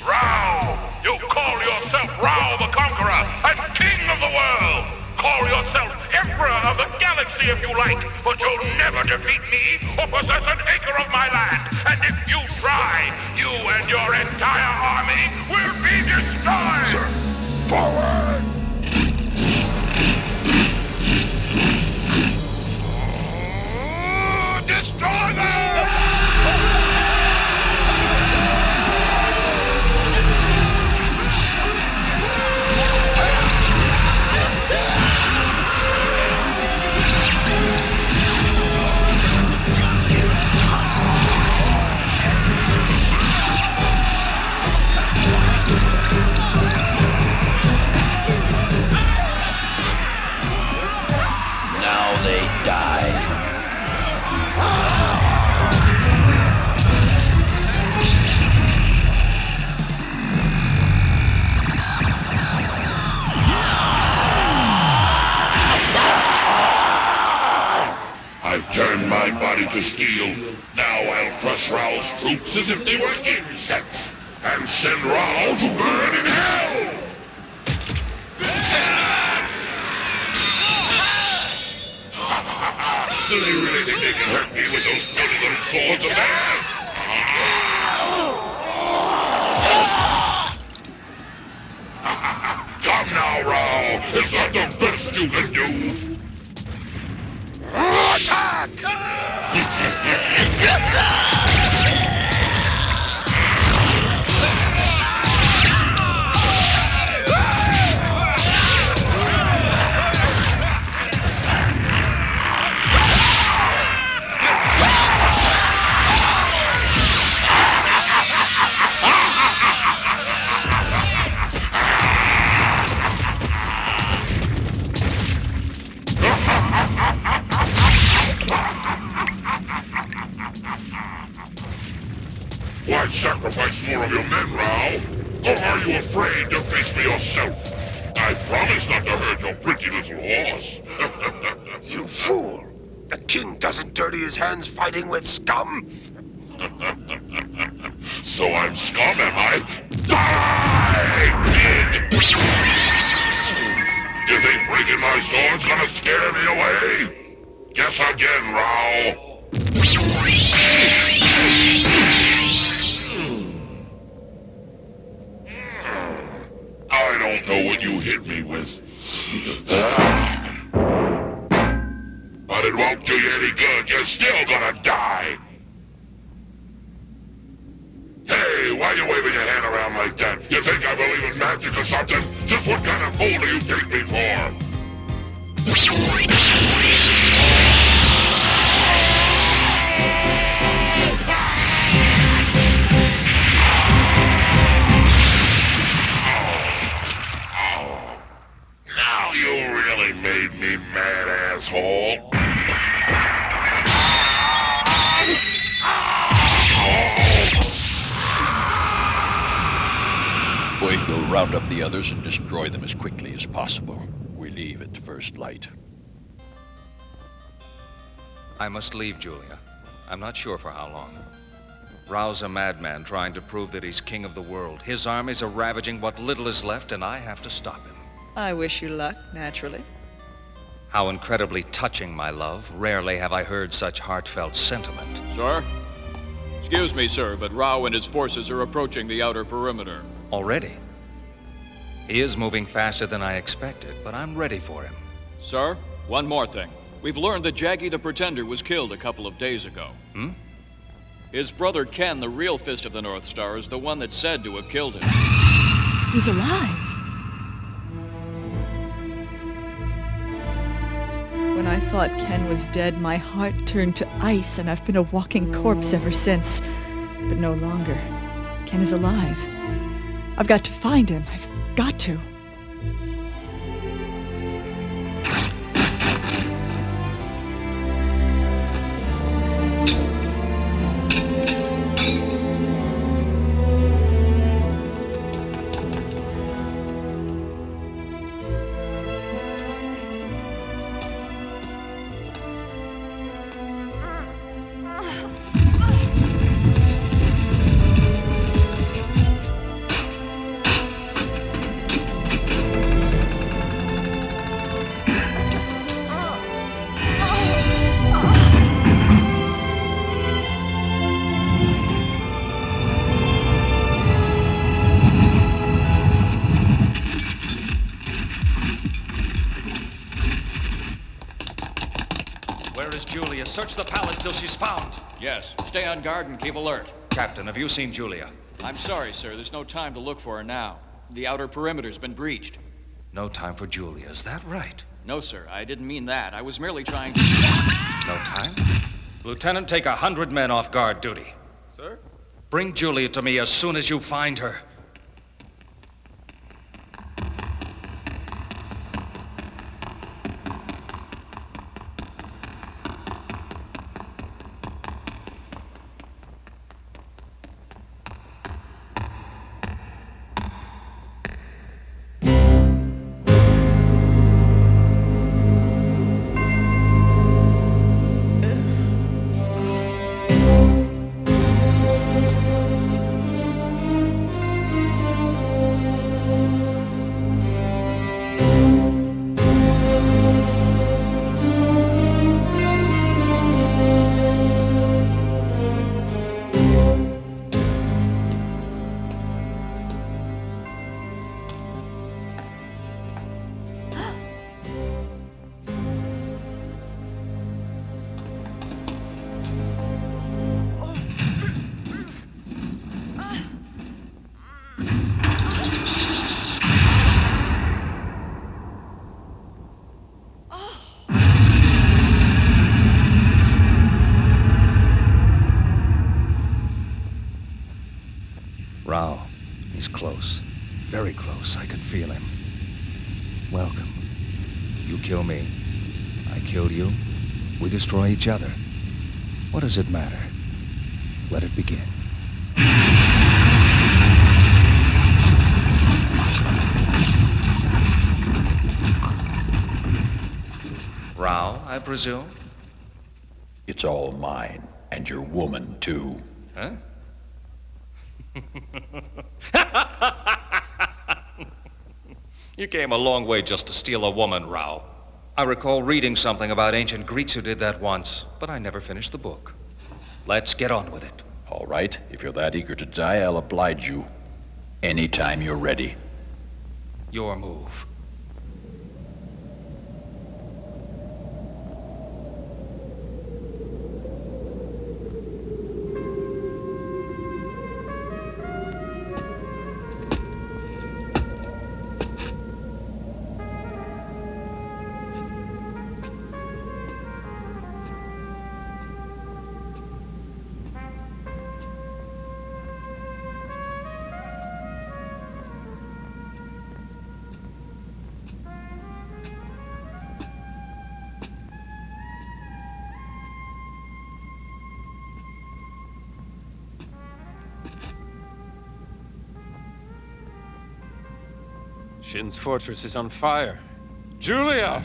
Rao! You call yourself Rao the Conqueror and King of the World! Call yourself Emperor of the Galaxy if you like, but you'll never defeat me or possess an acre of my land. And if you try, you and your entire army will be destroyed! Sir, forward! Destroy them! Now they die. I've turned my body to steel. Now I'll crush Rao's troops as if they were insects, and send Rao to burn in hell! Do they really think they can hurt me with those dirty little swords of theirs? Come now, Rao! Is that the best you can do? Attack! Why sacrifice more of your men, Rao? Or are you afraid to face me yourself? I promise not to hurt your pretty little horse. You fool! The king doesn't dirty his hands fighting with scum! So I'm scum, am I? Die, pig! You think breaking my sword's gonna scare me away? Guess again, Rao. I don't know what you hit me with. But it won't do you any good. You're still gonna die. Hey, why are you waving your hand around like that? You think I believe in magic or something? Just what kind of fool do you take me for? Now you really made me mad, asshole. round up the others and destroy them as quickly as possible. We leave at first light. I must leave, Julia. I'm not sure for how long. Rao's a madman trying to prove that he's king of the world. His armies are ravaging what little is left, and I have to stop him. I wish you luck, naturally. How incredibly touching, my love. Rarely have I heard such heartfelt sentiment. Sir? Excuse me, sir, but Rao and his forces are approaching the outer perimeter. Already? He is moving faster than I expected, but I'm ready for him. Sir, one more thing. We've learned that Jaggy the Pretender was killed a couple of days ago. Hmm? His brother Ken, the real Fist of the North Star, is the one that's said to have killed him. He's alive. When I thought Ken was dead, my heart turned to ice, and I've been a walking corpse ever since. But no longer. Ken is alive. I've got to find him. I've got to. Julia, search the palace till she's found. Yes. Stay on guard and keep alert. Captain, have you seen Julia? I'm sorry, sir. There's no time to look for her now. The outer perimeter's been breached. No time for Julia, is that right? No, sir. I didn't mean that. I was merely trying to... No time? Lieutenant, take 100 men off guard duty. Sir? Bring Julia to me as soon as you find her. Rao, he's close. Very close. I can feel him. Welcome. You kill me. I kill you. We destroy each other. What does it matter? Let it begin. Rao, I presume? It's all mine, and your woman, too. Huh? You came a long way just to steal a woman, Rao. I recall reading something about ancient Greeks who did that once, but I never finished the book. Let's get on with it. All right. If you're that eager to die, I'll oblige you. Anytime you're ready. Your move. Shin's fortress is on fire. Julia!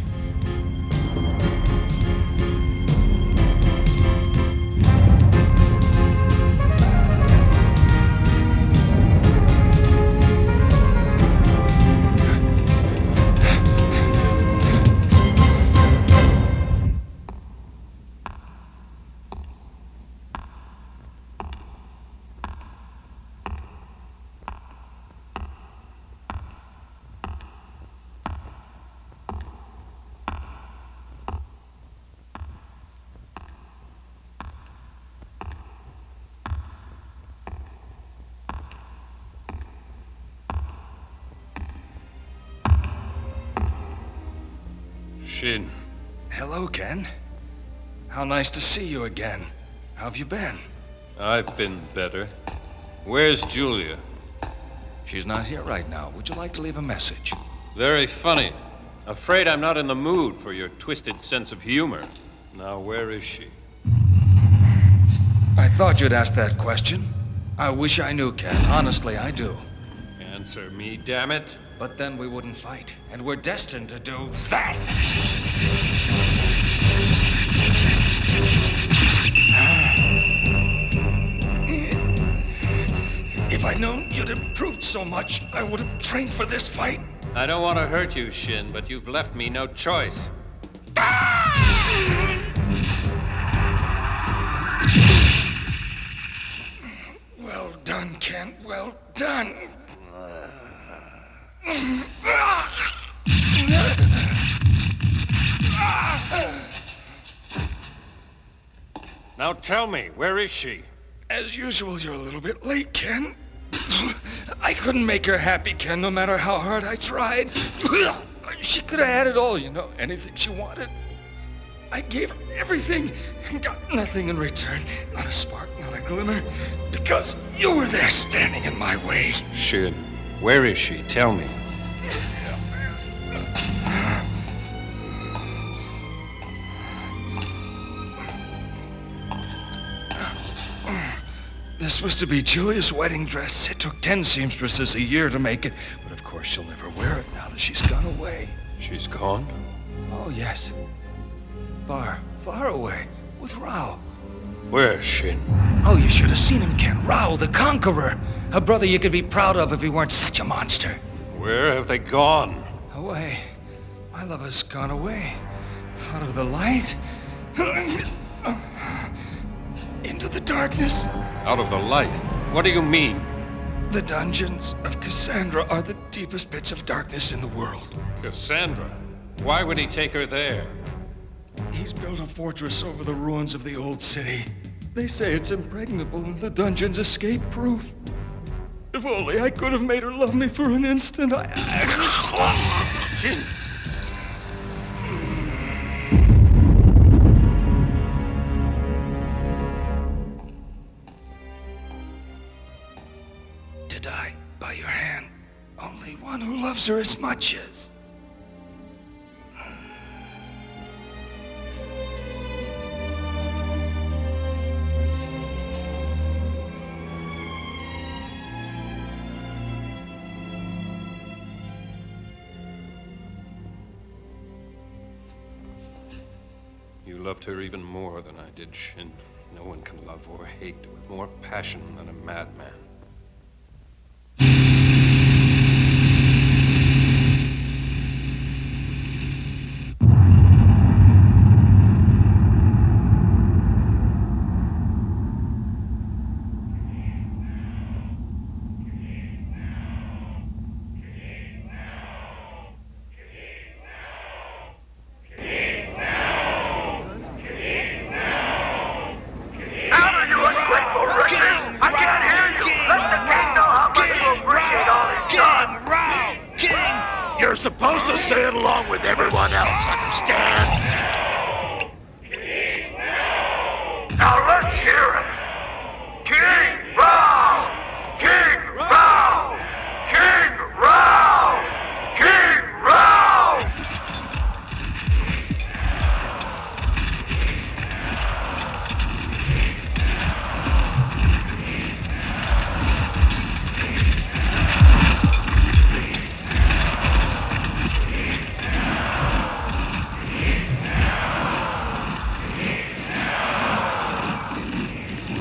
Shin. Hello, Ken. How nice to see you again. How have you been? I've been better. Where's Julia? She's not here right now. Would you like to leave a message? Very funny. Afraid I'm not in the mood for your twisted sense of humor. Now, where is she? I thought you'd ask that question. I wish I knew, Ken. Honestly, I do. Answer me, damn it. But then we wouldn't fight. And we're destined to do that! If I'd known you'd improved so much, I would have trained for this fight. I don't want to hurt you, Shin, but you've left me no choice. Well done, Ken. Well done. Now tell me, where is she? As usual, you're a little bit late, Ken. I couldn't make her happy, Ken, no matter how hard I tried. She could have had it all, you know, anything she wanted. I gave her everything and got nothing in return. Not a spark, not a glimmer. Because you were there standing in my way. Shin, where is she? Tell me. This was to be Julia's wedding dress. It took 10 seamstresses a year to make it, but of course she'll never wear it now that she's gone away. She's gone? Oh, yes. Far, far away, with Rao. Where's Shin? Oh, you should have seen him, Ken. Rao, the conqueror. A brother you could be proud of if he weren't such a monster. Where have they gone? Away. My lover's gone away. Out of the light. Into the darkness. Out of the light? What do you mean? The dungeons of Cassandra are the deepest pits of darkness in the world. Cassandra? Why would he take her there? He's built a fortress over the ruins of the old city. They say it's impregnable and the dungeon's escape-proof. If only I could have made her love me for an instant, To die by your hand, only one who loves her as much as... You loved her even more than I did, Shin. No one can love or hate with more passion than a madman. I can't hear you!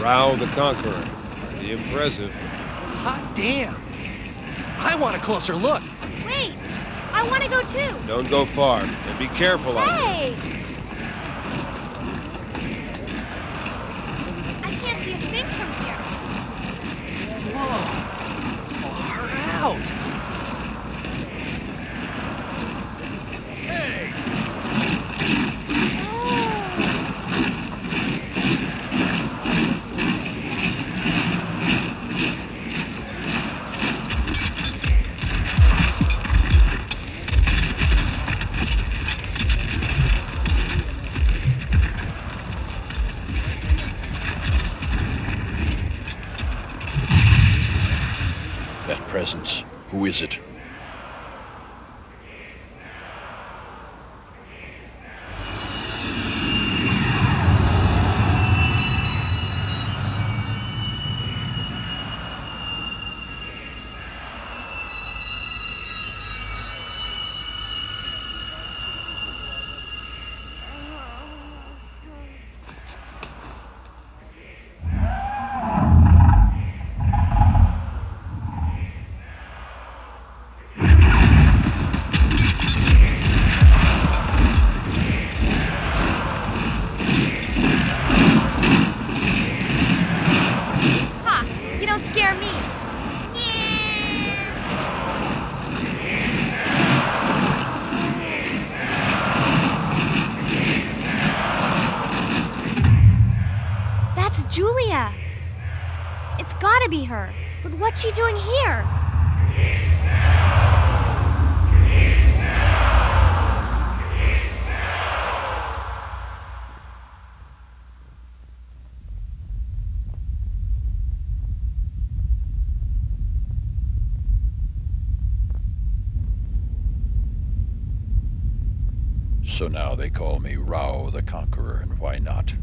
Rao the Conqueror. Pretty impressive. Hot damn. I want a closer look. Wait, I want to go too. Don't go far, and be careful out there. Hey! I can't see a thing from here. Whoa, far out. Hey! That presence, who is it? Julia! It's gotta be her. But what's she doing here? So now they call me Rao the Conqueror, and why not?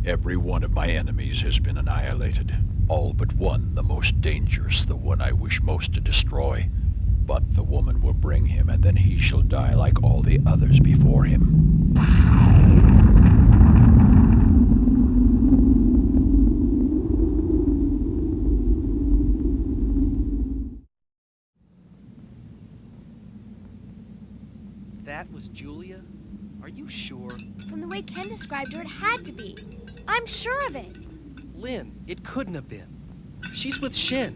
Every one of my enemies has been annihilated. All but one, the most dangerous, the one I wish most to destroy. But the woman will bring him, and then he shall die like all the others before him. That was Julia? Are you sure? From the way Ken described her, it had to be. I'm sure of it. Lynn, it couldn't have been. She's with Shin.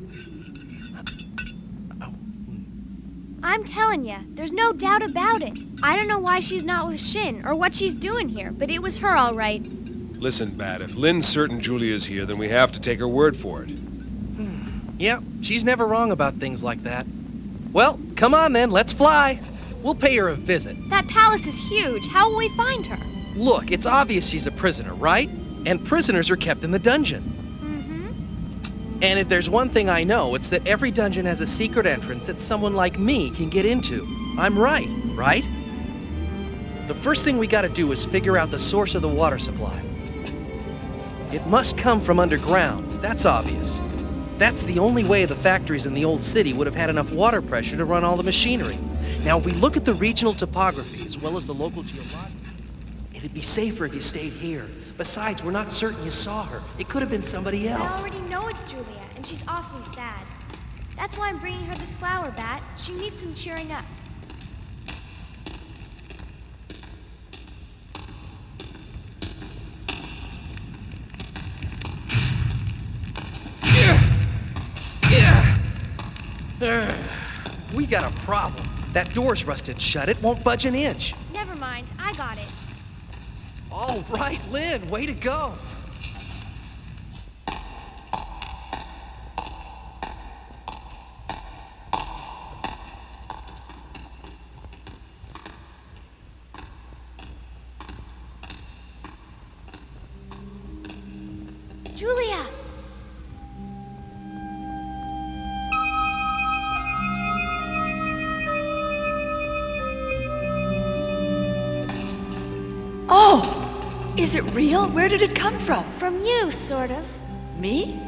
I'm telling you, there's no doubt about it. I don't know why she's not with Shin or what she's doing here, but it was her all right. Listen, Bat, if Lynn's certain Julia's here, then we have to take her word for it. Yeah, she's never wrong about things like that. Well, come on then, let's fly. We'll pay her a visit. That palace is huge. How will we find her? Look, it's obvious she's a prisoner, right? And prisoners are kept in the dungeon. Mm-hmm. And if there's one thing I know, it's that every dungeon has a secret entrance that someone like me can get into. I'm right? The first thing we gotta do is figure out the source of the water supply. It must come from underground, that's obvious. That's the only way the factories in the old city would have had enough water pressure to run all the machinery. Now, if we look at the regional topography as well as the local geological, it'd be safer if you stayed here. Besides, we're not certain you saw her. It could have been somebody else. I already know it's Julia, and she's awfully sad. That's why I'm bringing her this flower, Bat. She needs some cheering up. We got a problem. That door's rusted shut. It won't budge an inch. Never mind. I got it. All right, Lynn. Way to go. Julia! Oh! Is it real? Where did it come from? From you, sort of. Me?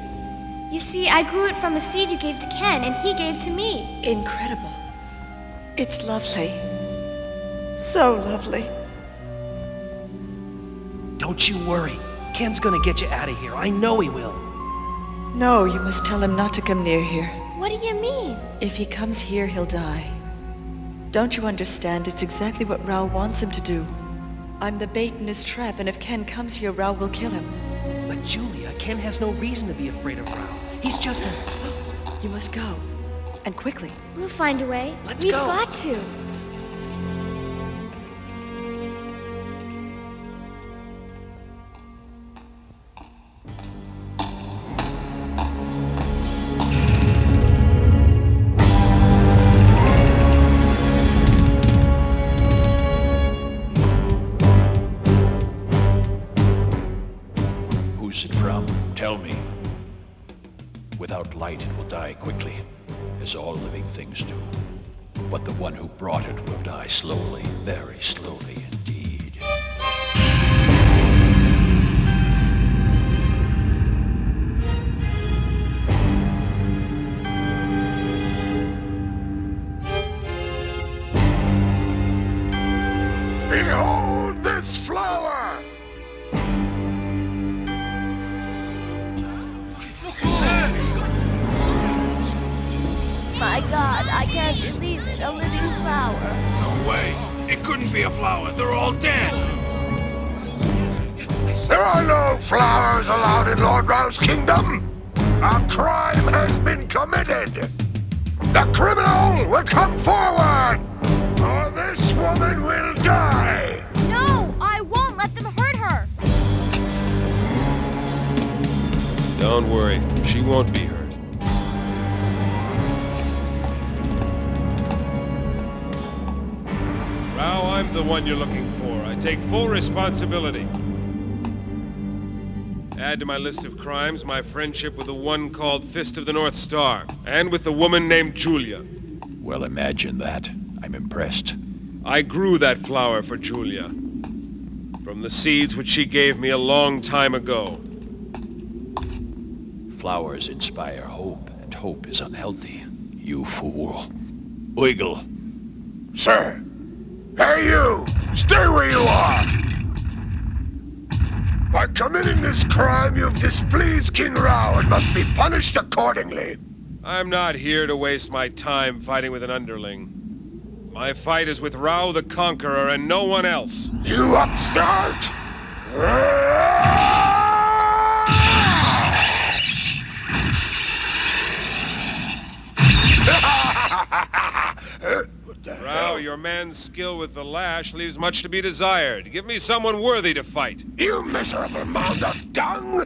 You see, I grew it from a seed you gave to Ken, and he gave to me. Incredible. It's lovely. So lovely. Don't you worry. Ken's gonna get you out of here. I know he will. No, you must tell him not to come near here. What do you mean? If he comes here, he'll die. Don't you understand? It's exactly what Rao wants him to do. I'm the bait in his trap, and if Ken comes here, Rao will kill him. But Julia, Ken has no reason to be afraid of Rao. He's just a... You must go. And quickly. We'll find a way. Let's We've go. got to. Who's it from? Tell me. Without light, it will die quickly, as all living things do. But the one who brought it will die slowly, very slowly indeed. Behold this flower! My God, I can't believe it. A living flower. No way! It couldn't be a flower. They're all dead! There are no flowers allowed in Lord Rao's kingdom! A crime has been committed! The criminal will come forward! Or this woman will die! No, I won't let them hurt her. Don't worry, she won't be hurt. Rao, I'm the one you're looking for. I take full responsibility. Add to my list of crimes my friendship with the one called Fist of the North Star, and with the woman named Julia. Well, imagine that. I'm impressed. I grew that flower for Julia, from the seeds which she gave me a long time ago. Flowers inspire hope, and hope is unhealthy. You fool. Wiggle. Sir! Hey you! Stay where you are! By committing this crime, you've displeased King Rao and must be punished accordingly. I'm not here to waste my time fighting with an underling. My fight is with Rao the Conqueror and no one else. You upstart! Rao, your man's skill with the lash leaves much to be desired. Give me someone worthy to fight. You miserable mound of dung!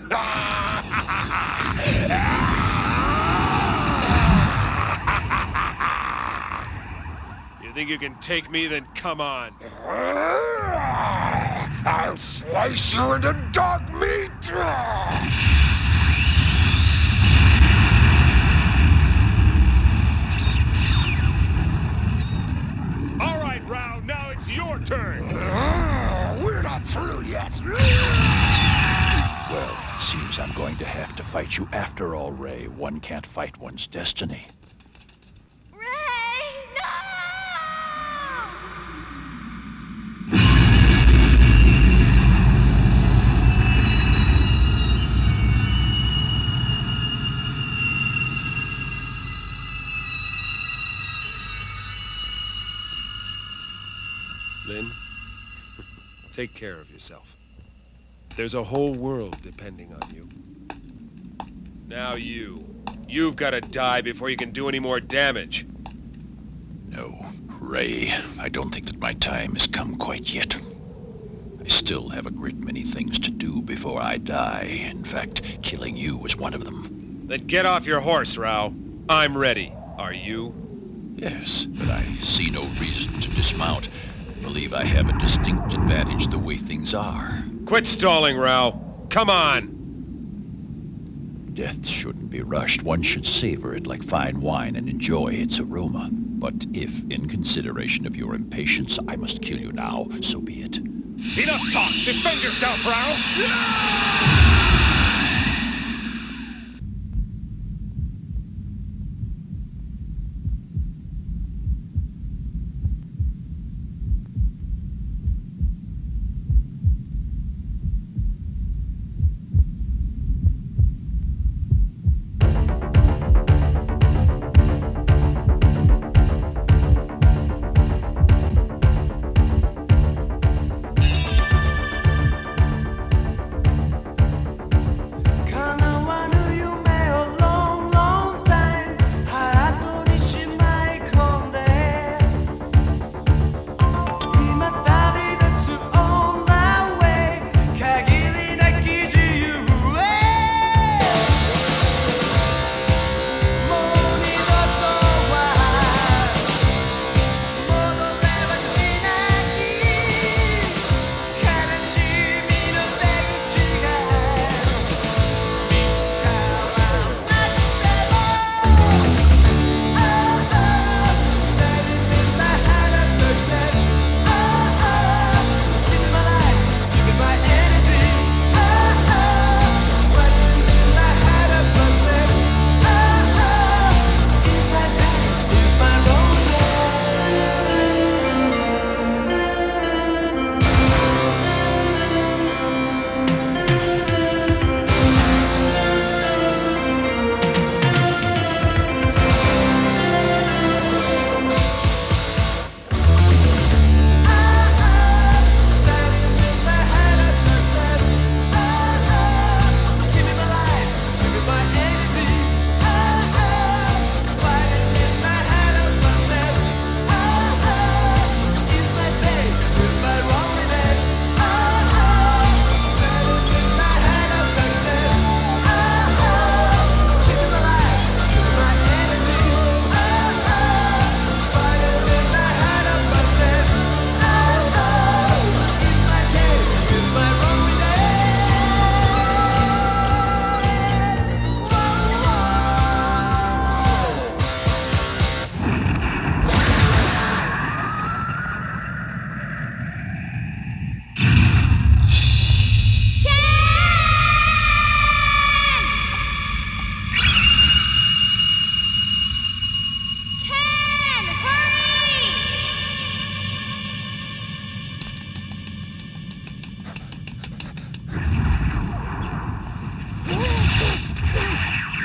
You think you can take me? Then come on. I'll slice you into dog meat! All right, Rao, now it's your turn. We're not through yet. Well, seems I'm going to have to fight you after all, Ray. One can't fight one's destiny. Lynn, take care of yourself. There's a whole world depending on you. Now you've got to die before you can do any more damage. No, Ray, I don't think that my time has come quite yet. I still have a great many things to do before I die. In fact, killing you is one of them. Then get off your horse, Rao. I'm ready. Are you? Yes, but I see no reason to dismount. I believe I have a distinct advantage the way things are. Quit stalling, Rao. Come on! Death shouldn't be rushed. One should savor it like fine wine and enjoy its aroma. But if, in consideration of your impatience, I must kill you now, so be it. Enough talk! Defend yourself, Rao!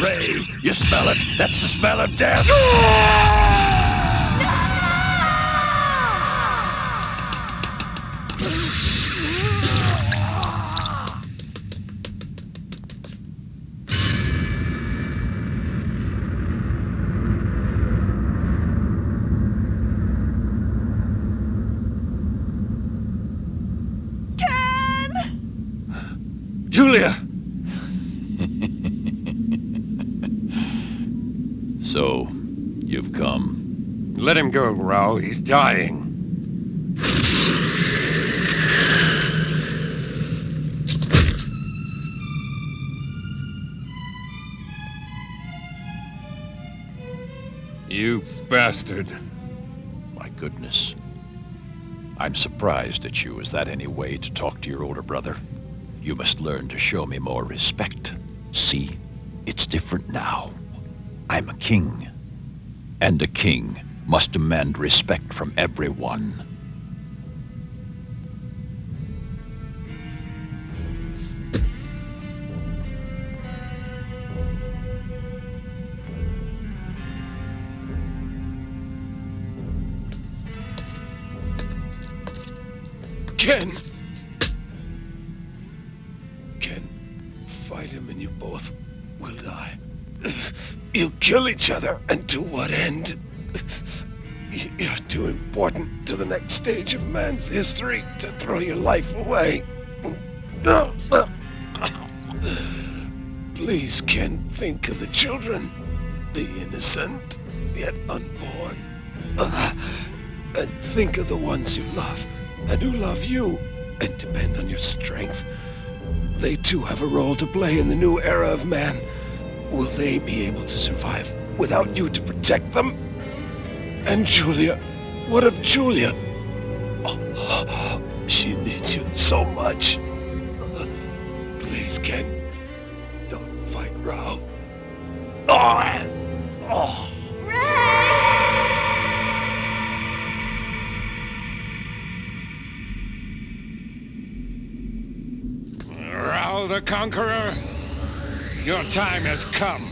Ray, you smell it? That's the smell of death! Julia! So, you've come. Let him go, Rao. He's dying. You bastard. My goodness. I'm surprised at you. Is that any way to talk to your older brother? You must learn to show me more respect. See? It's different now. I'm a king. And a king must demand respect from everyone. Ken! Fight him and you both will die. You'll kill each other, and to what end? You're too important to the next stage of man's history to throw your life away. Please, Ken, think of the children, the innocent, yet unborn. And think of the ones you love, and who love you, and depend on your strength. They too have a role to play in the new era of man. Will they be able to survive without you to protect them? And Julia? What of Julia? Oh, she needs you so much. Please, Ken, don't fight Rao. Oh. Rao the Conqueror, your time has come.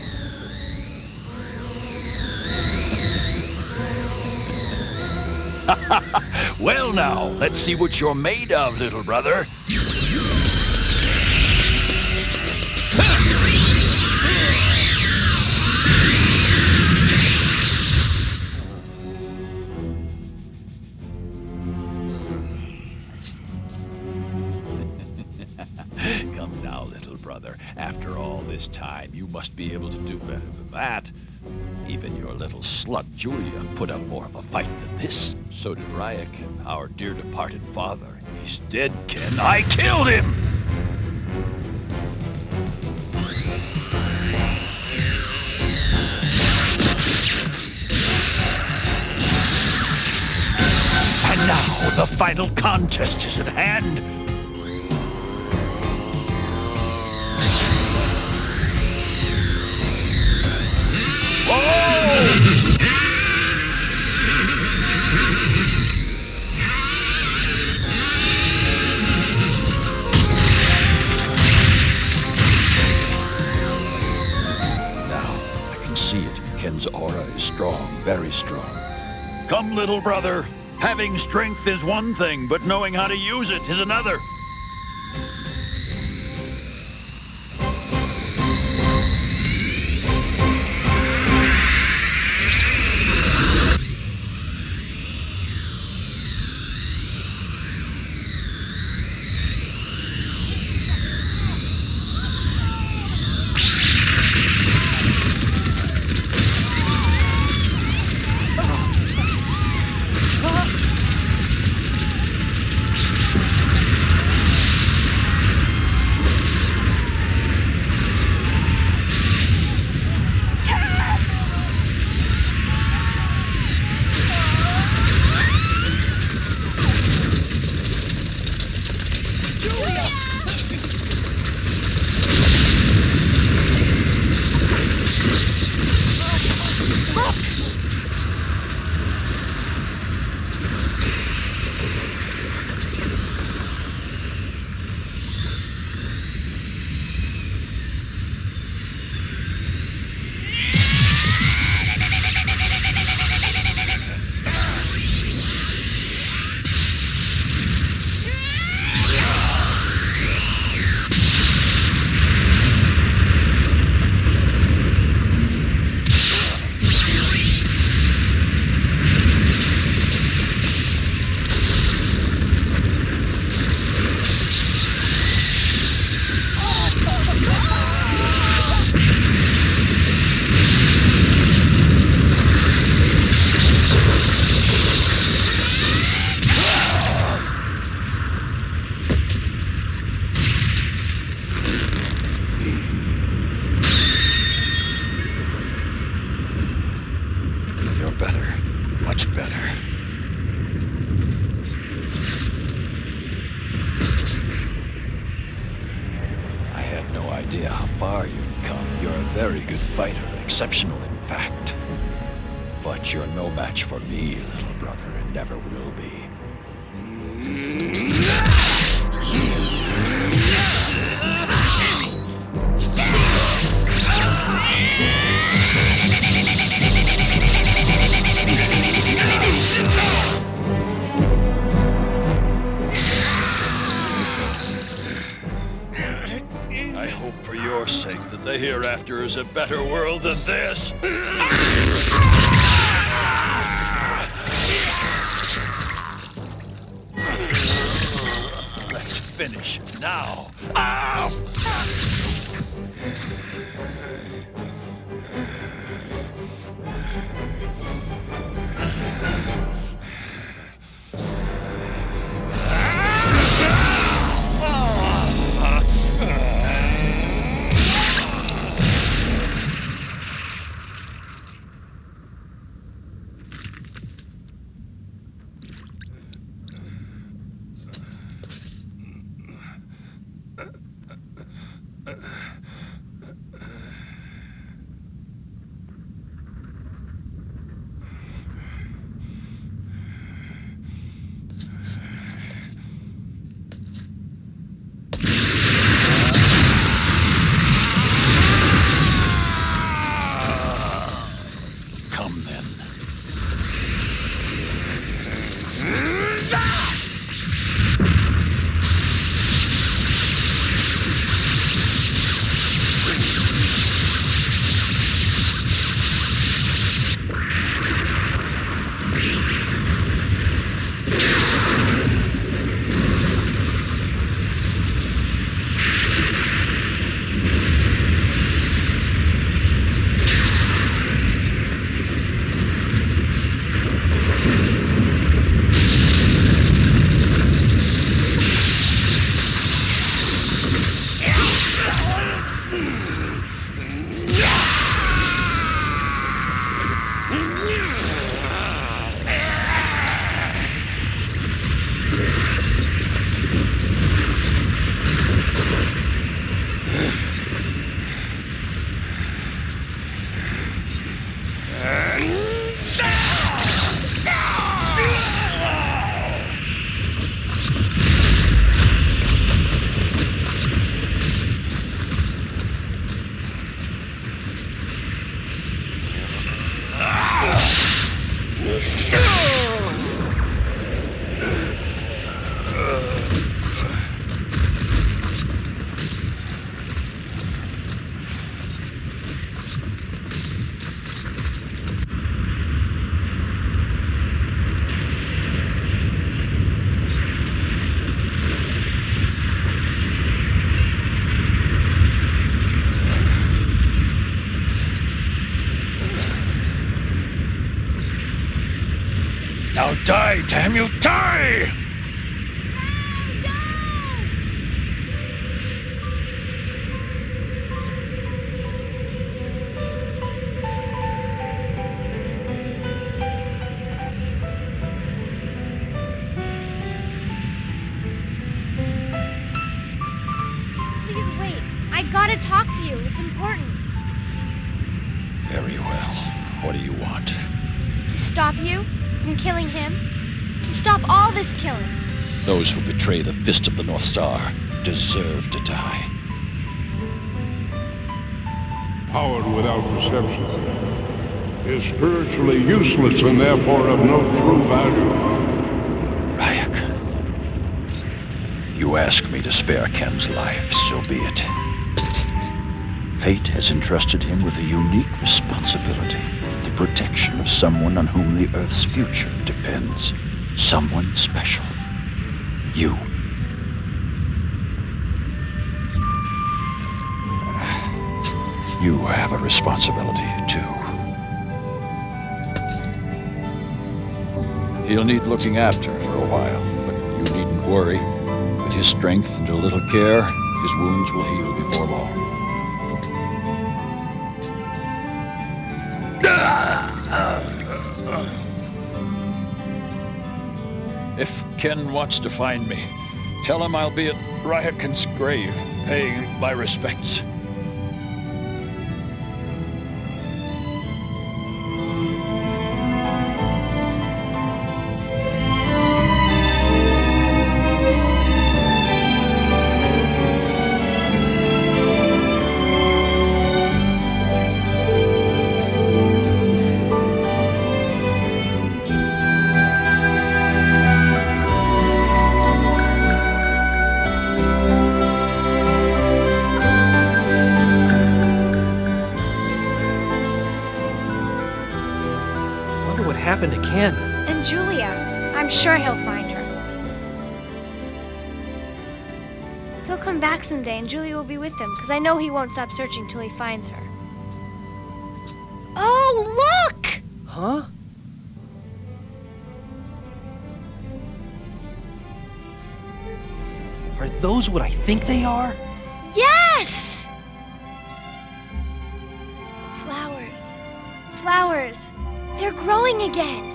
Well now, let's see what you're made of, little brother. Come now, little brother. After all this time, you must be able to do better than that. Even your little slut, Julia, put up more of a fight than this. So did Ryakin, our dear departed father. He's dead, Ken. I killed him! And now, the final contest is at hand. Ken's aura is strong, very strong. Come, little brother. Having strength is one thing, but knowing how to use it is another. idea how far you've come. You're a very good fighter, exceptional in fact. But you're no match for me, little brother, and never will be. I hope for your sake that the hereafter is a better world than this. Let's finish it now. Now die, damn you, die! Please wait. I gotta talk to you. It's important. Very well. What do you want? To stop you from killing him. To stop all this killing. Those who betray the fist of the North Star deserve to die. Power without perception is spiritually useless and therefore of no true value. You ask me to spare Ken's life, so be it. Fate has entrusted him with a unique responsibility, the protection of someone on whom the Earth's future depends. Someone special. You. You have a responsibility, too. He'll need looking after for a while, but you needn't worry. With his strength and a little care, his wounds will heal before long. If Ken wants to find me, tell him I'll be at Ryakan's grave, paying him my respects. Ken? And Julia. I'm sure he'll find her. He'll come back someday and Julia will be with him, because I know he won't stop searching till he finds her. Oh, look! Huh? Are those what I think they are? Yes! Flowers. Flowers. They're growing again.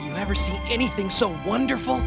You ever see anything so wonderful?